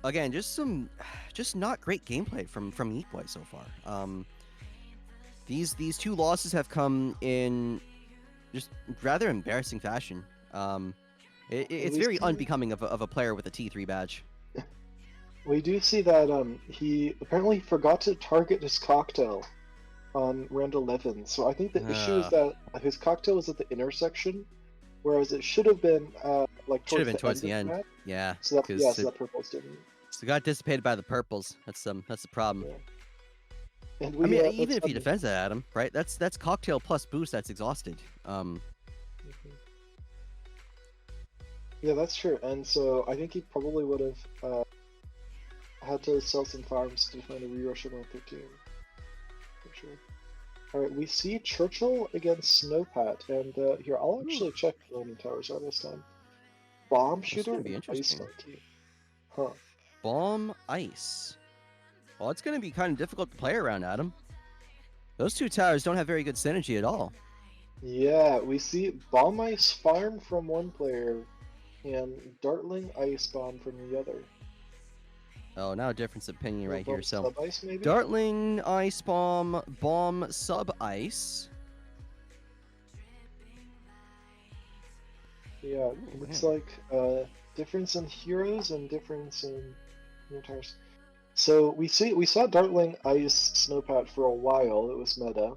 again, just not great gameplay from Heat Boy so far. These 2 losses have come in just rather embarrassing fashion. It's very unbecoming of a player with a T3 badge. We do see that he apparently forgot to target his cocktail on round 11. So I think the issue is that his cocktail was at the intersection, whereas it should have been like towards the end. Yeah. So that purples didn't. So it got dissipated by the purples. That's the problem. Yeah. And I mean, even if he defends that, Adam, right? That's cocktail plus boost. That's exhausted. Yeah, that's true. And so I think he probably would have had to sell some farms to find a re-rush on 13. For sure. Alright, we see Churchill against Snowpat, and here, I'll actually check landing towers on this time. Bomb shooter and ice monkey. Huh. Bomb ice. Well, it's going to be kind of difficult to play around, Adam. Those 2 towers don't have very good synergy at all. Yeah, we see Bomb Ice farm from one player, and Dartling Ice Bomb from the other. Oh, now a difference of opinion right here. So, Sub-ice, maybe? Dartling Ice Bomb, Bomb Sub Ice. Yeah, it looks like difference in heroes and difference in towers. So we saw Dartling Ice Snowpat for a while. It was meta.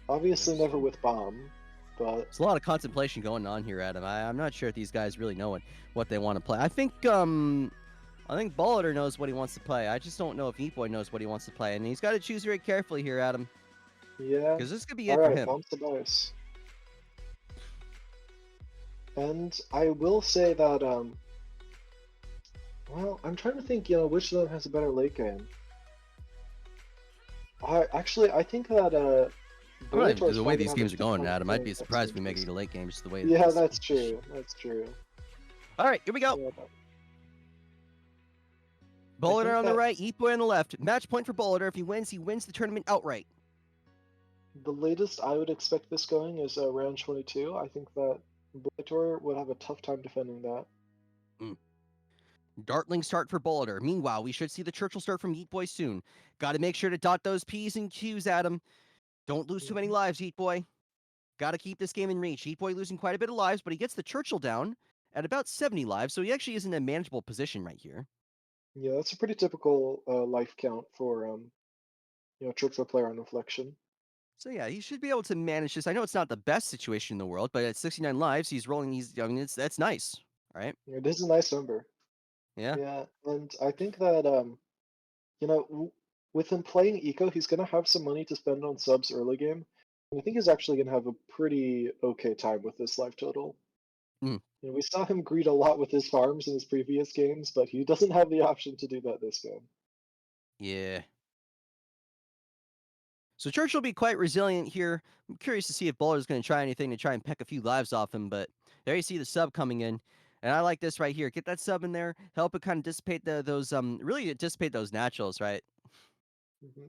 Obviously never with Bomb, but there's a lot of contemplation going on here, Adam. I'm not sure if these guys really know what they want to play. I think Boulder knows what he wants to play. I just don't know if Heat Boy knows what he wants to play, and he's got to choose very carefully here, Adam. Yeah. Because this could be it for him. Bump the dice. And I will say that, well, I'm trying to think, you know, which of them has a better late game. I think that, the way these games are going, Adam, I'd be surprised if we make it a late game, just the way. Yeah, that's true. That's true. All right, here we go. Boulder on the right, Heat Boy on the left. Match point for Boulder. If he wins the tournament outright. The latest I would expect this going is round 22. I think that Boytor would have a tough time defending that. Dartling start for Boulder. Meanwhile, we should see the Churchill start from Eat Boy soon. Got to make sure to dot those P's and Q's at him. Don't lose too many lives, Eat Boy. Got to keep this game in reach. Eat Boy losing quite a bit of lives, but he gets the Churchill down at about 70 lives, so he actually is in a manageable position right here. Yeah, that's a pretty typical life count for Churchill player on Reflection. So yeah, he should be able to manage this. I know it's not the best situation in the world, but at 69 lives, he's rolling. That's nice, right? Yeah, this is a nice number. Yeah. Yeah, and I think that with him playing Eco, he's gonna have some money to spend on subs early game. And I think he's actually gonna have a pretty okay time with this life total. Mm. We saw him greed a lot with his farms in his previous games, but he doesn't have the option to do that this game. Yeah. So Churchill will be quite resilient here. I'm curious to see if Boulder's going to try anything to try and peck a few lives off him, but there you see the sub coming in. And I like this right here. Get that sub in there, help it kind of dissipate really dissipate those naturals, right?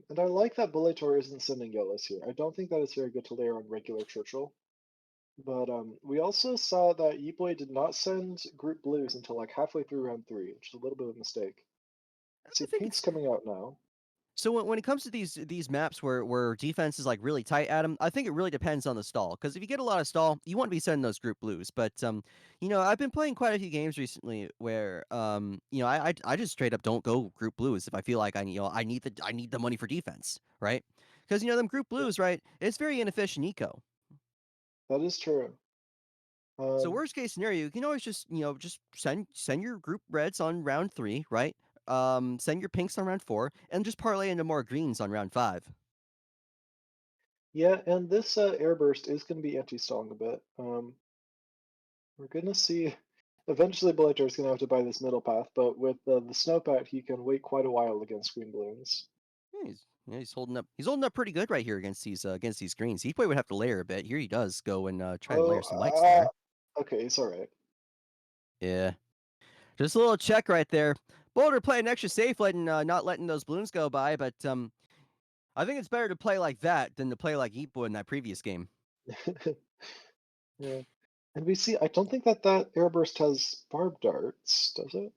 And I like that Bulletor isn't sending yellows here. I don't think that it's very good to layer on regular Churchill. But we also saw that Eboy did not send group blues until like halfway through round 3, which is a little bit of a mistake. See, think pink's it's coming out now. so when it comes to these maps where defense is like really tight, Adam, I think it really depends on the stall. Because if you get a lot of stall, you want to be sending those group blues. But I've been playing quite a few games recently where I just straight up don't go group blues if I feel like I need the money for defense, right? Because them group blues, right? It's very inefficient eco. That is true. So worst case scenario, you can always just send your group reds on round 3, right? Send your pinks on round 4, and just parlay into more greens on round 5. Yeah, and this airburst is going to be anti-stalling a bit. We're going to see. Eventually, Bulletor is going to have to buy this middle path, but with the Snowpat, he can wait quite a while against green balloons. Yeah, he's holding up. He's holding up pretty good right here against these greens. He probably would have to layer a bit. Here he does go and try and layer some whites there. Okay, he's all right. Yeah, just a little check right there. Boulder playing extra safe, not letting those balloons go by. But I think it's better to play like that than to play like Eatboy in that previous game. Yeah, and we see. I don't think that airburst has barbed darts, does it?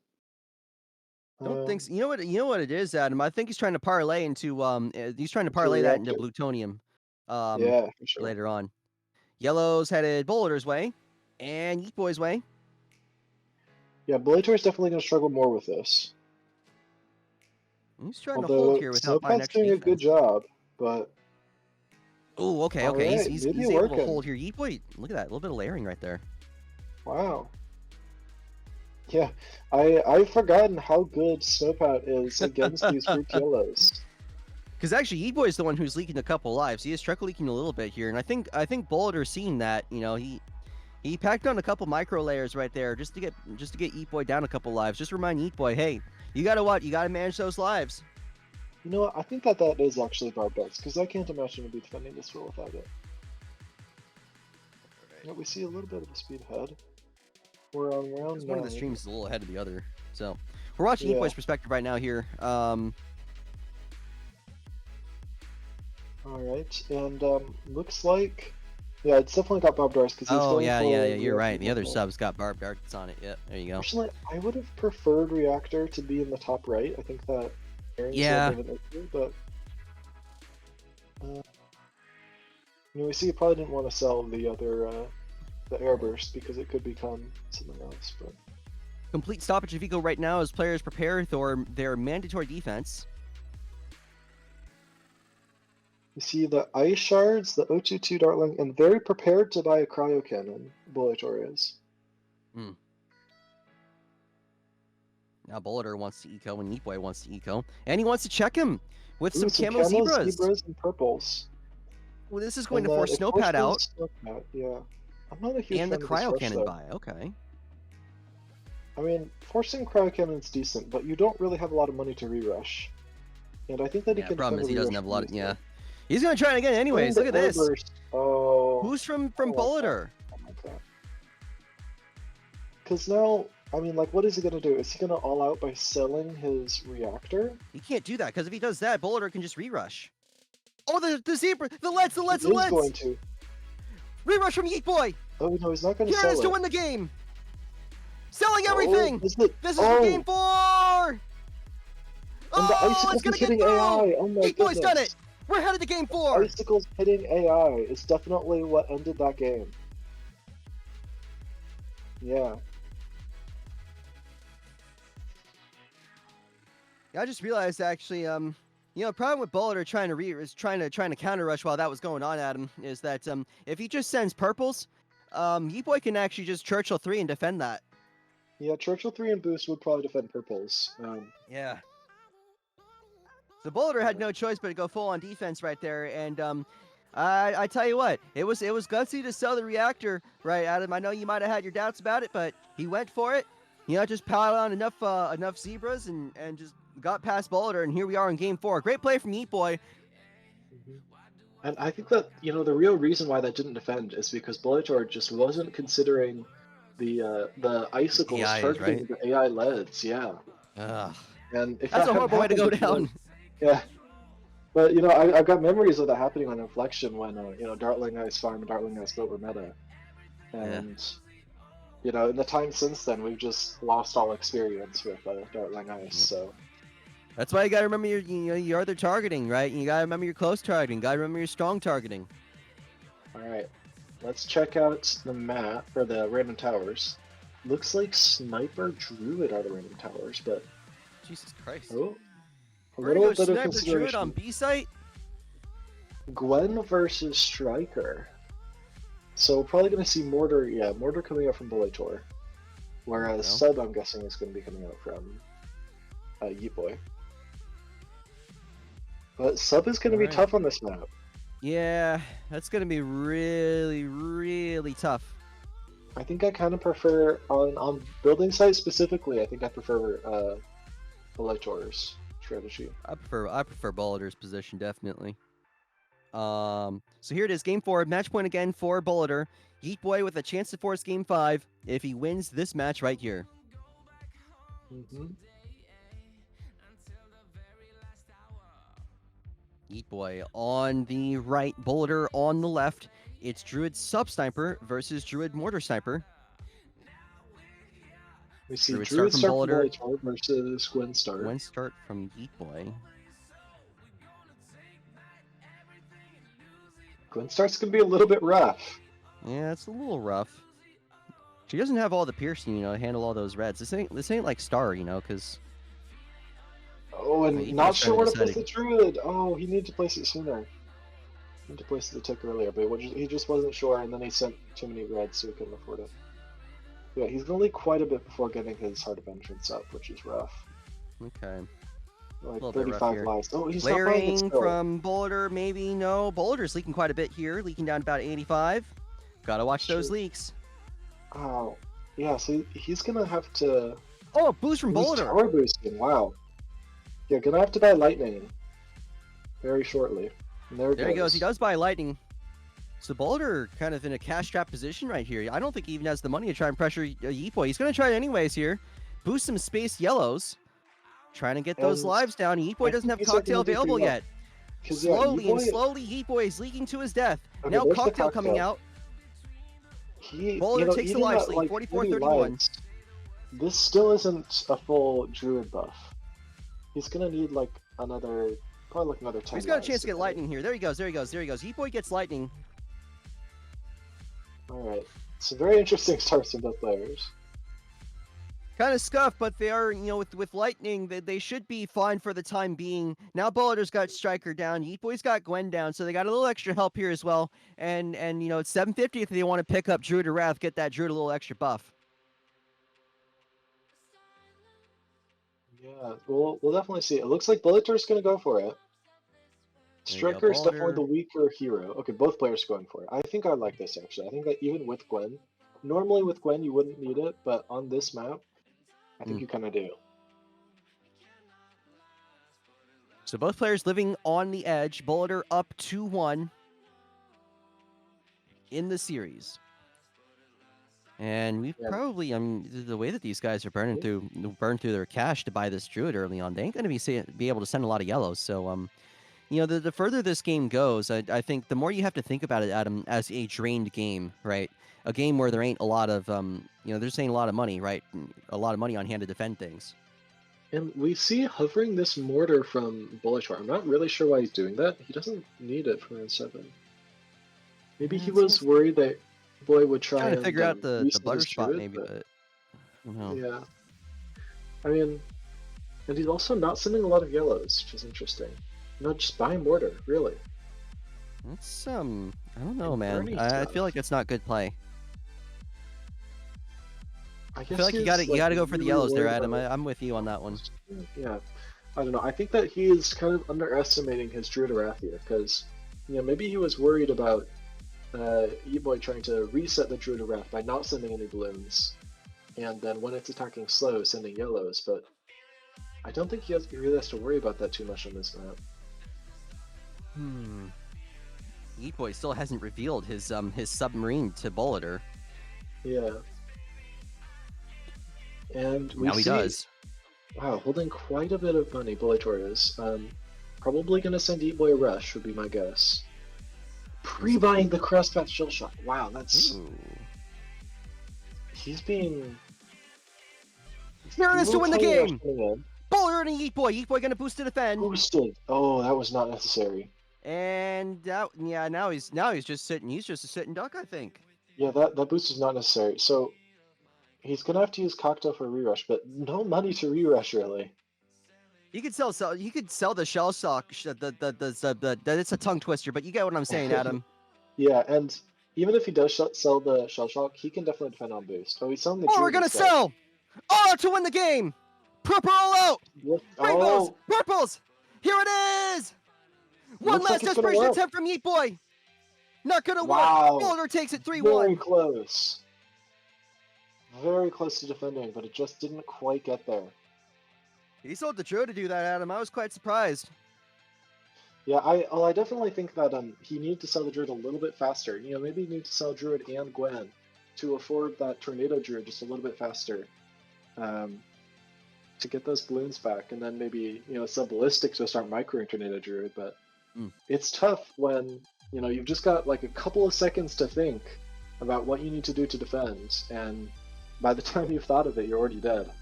Don't think so. You know what it is, Adam. I think he's trying to parlay he's trying to parlay that into plutonium. Yeah, for sure. Later on. Yellow's headed Boulder's way, and Eatboy's way. Yeah, Bulletor is definitely going to struggle more with this. He's trying to hold here without buying extra doing defense. a good job, but oh, okay. Right, he's able to hold here. Eatboy, look at that, a little bit of layering right there. Wow. Yeah, I've forgotten how good Snowpat is against these group yellows. Because actually, Eatboy is the one who's leaking a couple lives. He is trickle leaking a little bit here, and I think Boulder's seeing that. He packed on a couple micro layers right there just to get Eatboy down a couple lives. Just remind Eatboy, hey, you gotta manage those lives. You know what? I think that is actually barbed darts because I can't imagine him be defending this roll without it. Right. We see a little bit of a speed ahead. We're on round 9. One of the streams is a little ahead of the other, so we're watching Eatboy's perspective right now here. All right, and looks like. Yeah, it's definitely got barbed darts because he's going yeah, you're right. The other sub's got barbed darts on it. Yeah, there you go. Personally, I would have preferred Reactor to be in the top right. I think that but we see you probably didn't want to sell the other the airburst because it could become something else. But complete stoppage of eco right now as players prepare for their mandatory defense. You see the ice shards, the 022 Dartling, and very prepared to buy a cryo cannon. Bulletor is. Now Bulletor wants to eco, and Eatboy wants to eco, and he wants to check him with some camo zebras and purples. Well, this is going to force Snowpat out. Snowpat, yeah, I'm not a huge and fan the of this cryo rush, cannon though. buy. Okay. I mean, forcing cryo cannon's decent, but you don't really have a lot of money to re-rush. And I think that he can. Problem is he doesn't have a lot of. Yeah. He's gonna try it again anyways. Look at this. Oh. Who's from Bulletor? Because now, I mean, like, what is he gonna do? Is he gonna all out by selling his reactor? He can't do that because if he does that, Bulletor can just re-rush. Oh, the zebra, the Let's. He's going to. Re-rush from Eatboy. Oh no, he's not gonna Here sell it is it. to win the game. Selling everything! Is it? This is for game 4! And the Oh, icicles it's gonna is get hitting through! AI. Oh my Heat Boy's goodness. done it! We're headed to game 4! Icicles hitting AI is definitely what ended that game. Yeah. I just realized actually, problem with Bullet trying to counter rush while that was going on at him is that if he just sends purples, Yeet Boy can actually just Churchill 3 and defend that. Yeah, Churchill 3 and Boost would probably defend purples. Yeah. So Bullet had no choice but to go full on defense right there, and I tell you what, it was gutsy to sell the reactor, right, Adam? I know you might have had your doubts about it, but he went for it. Just piled on enough zebras and just got past Boulder, and here we are in game 4. Great play from Yeet Boy. And I think that, the real reason why that didn't defend is because Bulletor just wasn't considering the icicles AIs, targeting right? the AI LEDs, yeah. Ugh. And if That's that a hadn't horrible way to happened, go down. yeah. But I've got memories of that happening on Inflection when Dartling Ice Farm and Dartling Ice Boat were meta, and in the time since then we've just lost all experience with Dartling Ice. So that's why you gotta remember your other targeting, right? You gotta remember your close targeting. Gotta remember your strong targeting. All right, let's check out the map for the random towers. Looks like Sniper Druid are the random towers, but Jesus Christ. oh. A We're gonna little go bit of Sniper consideration. Druid on B site. Gwen versus Striker. So we're probably going to see Mortar, Mortar coming out from Bulletor. Whereas Sub, I'm guessing, is going to be coming out from Yeet Boy. But Sub is going to be tough on this map. Yeah, that's going to be really, really tough. I think I kind of prefer, on building site specifically, I think I prefer Bulletor's strategy. I prefer Bulleter's position, definitely. So here it is, game 4, match point again for Bulleter. Yeet Boy with a chance to force game 5 if he wins this match right here. Yeet Boy on the right, Bulleter on the left. It's Druid Sub Sniper versus Druid Mortar Sniper. We see Druid start from Bulletor versus Gwen start. Gwen start from Yeet Boy. Gwen start's gonna be a little bit rough. Yeah, it's a little rough. She doesn't have all the piercing, to handle all those reds. This ain't like Star, because. Oh, and not sure where to place the Druid. Oh, he needed to place it sooner. He needed to place the tick earlier, but he just wasn't sure, and then he sent too many reds, so he couldn't afford it. Yeah, he's gonna leak quite a bit before getting his Heart of Entrance up, which is rough. Okay. Like 35 lives. Oh, he's layering not from Bulleter, maybe no. Bulleter's leaking quite a bit here, leaking down about 85. Gotta watch those leaks. Oh, yeah. So he's gonna have to. Oh, boost from Bulleter. Tower boosting. Wow. Yeah, gonna have to buy Lightning very shortly. And there he goes. He does buy Lightning. So Bulleter kind of in a cash trap position right here. I don't think he even has the money to try and pressure Yeet Boy. He's gonna try it anyways here. Boost some space yellows. Trying to get those lives down. Yeet Boy doesn't have Cocktail available yet. Slowly Yeet Boy is leaking to his death. Okay, now Cocktail coming out. Bulleter takes the life lead, 44-31. This still isn't a full Druid buff. He's gonna need probably another 10. He's got a chance to get Lightning here. There he goes. Yeet Boy gets Lightning. Alright. Some very interesting starts from both players. Kind of scuffed, but they are, with Lightning, they should be fine for the time being. Now Bulleter's got Striker down, Yeet Boy's got Gwen down, so they got a little extra help here as well. And it's 750 if they want to pick up Druid or Wrath, get that Druid a little extra buff. Yeah, we'll definitely see. It looks like Bulletor's going to go for it. Striker's definitely the weaker hero. Okay, both players are going for it. I think I like this, actually. I think that even with Gwen, normally with Gwen you wouldn't need it, but on this map, I think you kind of do. So both players living on the edge. Bulleter up 2-1 in the series. And we probably, the way that these guys are burning through their cash to buy this Druid early on, they ain't going to be able to send a lot of yellows. So, You know, the further this game goes, I think the more you have to think about it, Adam, as a drained game, right? A game where there ain't a lot of, there's ain't a lot of money, right? A lot of money on hand to defend things. And we see hovering this mortar from Bullitor. I'm not really sure why he's doing that. He doesn't need it for round 7. Maybe he was worried that Boy would try Trying to and figure out the reset butter his spot, druid, maybe, but I don't know. yeah. I mean, and he's also not sending a lot of yellows, which is interesting. No, just buy mortar, really. That's I don't know, And man. Bernie's I tough. feel like it's not good play. I I feel like you gotta go for the yellows there, Adam. I'm with you on that one. Yeah, I don't know. I think that he is kind of underestimating his Druid Arathia because, maybe he was worried about E-Boy trying to reset the Druid Arath by not sending any balloons, and then when it's attacking slow, sending yellows. But I don't think he really has to worry about that too much on this map. E-Boy still hasn't revealed his submarine to Bulleter. Yeah. And Now he does. Wow, holding quite a bit of money, Bullitor is. Probably going to send E-Boy a rush, would be my guess. Pre-buying the Crosspath Shell Shock. Wow, that's... Ooh. He's being... Here it is to win the game! In. Bulleter and E-Boy. E-Boy gonna boost to defend. Boosted. Oh, that was not necessary. And now he's just sitting. He's just a sitting duck, I think. Yeah, that boost is not necessary. So he's gonna have to use Cocktail for rerush, but no money to rerush really. You could sell the shell shock. It's a tongue twister, but you get what I'm saying, Adam. Yeah, and even if he does sell the shell shock, he can definitely defend on boost. Oh, he's selling the. Oh, we're gonna sell. Oh, to win the game. Purple out. Rainbows, purples. Here it is. One last desperation attempt from Yeet Boy. Not gonna work. Boulder takes it 3-1. Very close. Very close to defending, but it just didn't quite get there. He sold the Druid to do that, Adam. I was quite surprised. Yeah, I definitely think that he needed to sell the Druid a little bit faster. Maybe he needed to sell Druid and Gwen to afford that Tornado Druid just a little bit faster. To get those balloons back, and then maybe sell Ballistic to start microing Tornado Druid, but it's tough when you've just got like a couple of seconds to think about what you need to do to defend, and by the time you've thought of it, you're already dead.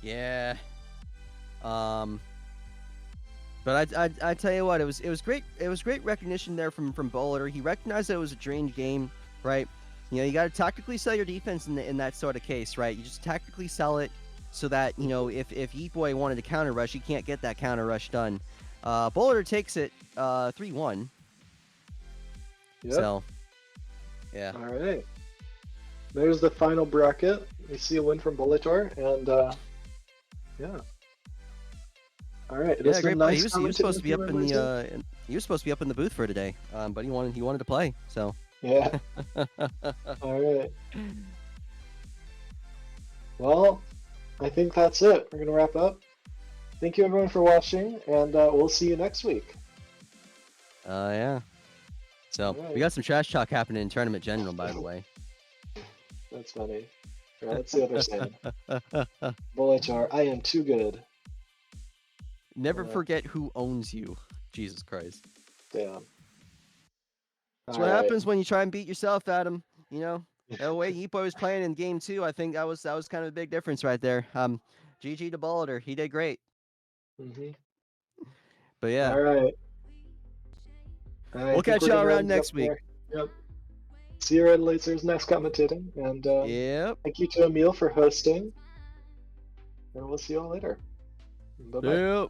Yeah. But I tell you what, it was great. It was great recognition there from Bulleter. He recognized that it was a drained game, right? You got to tactically sell your defense in that sort of case, right? You just tactically sell it so that if Yeet Boy wanted to counter rush, he can't get that counter rush done. Bulleter takes it 3-1. Yep. So, yeah. All right. There's the final bracket. We see a win from Bulletor, and yeah. All right. Yeah, great play. He was supposed to be up in the he was supposed to be up in the booth for today, but he wanted to play. So. Yeah. All right. Well, I think that's it. We're gonna wrap up. Thank you everyone for watching, and we'll see you next week. Yeah. So we got some trash talk happening in Tournament General, by the way. That's funny. All right, let's see what they're saying. Bulletor, I am too good. Never forget who owns you. Jesus Christ. Damn. That's what happens when you try and beat yourself, Adam. The way Yeet Boy was playing in game 2, I think that was kind of a big difference right there. GG to Bulleter. He did great. But yeah. All right. We'll catch y'all around next week. Yep. See you Red Lasers next commentating, and yep. Thank you to Emil for hosting, and we'll see you all later. Bye bye. Yep.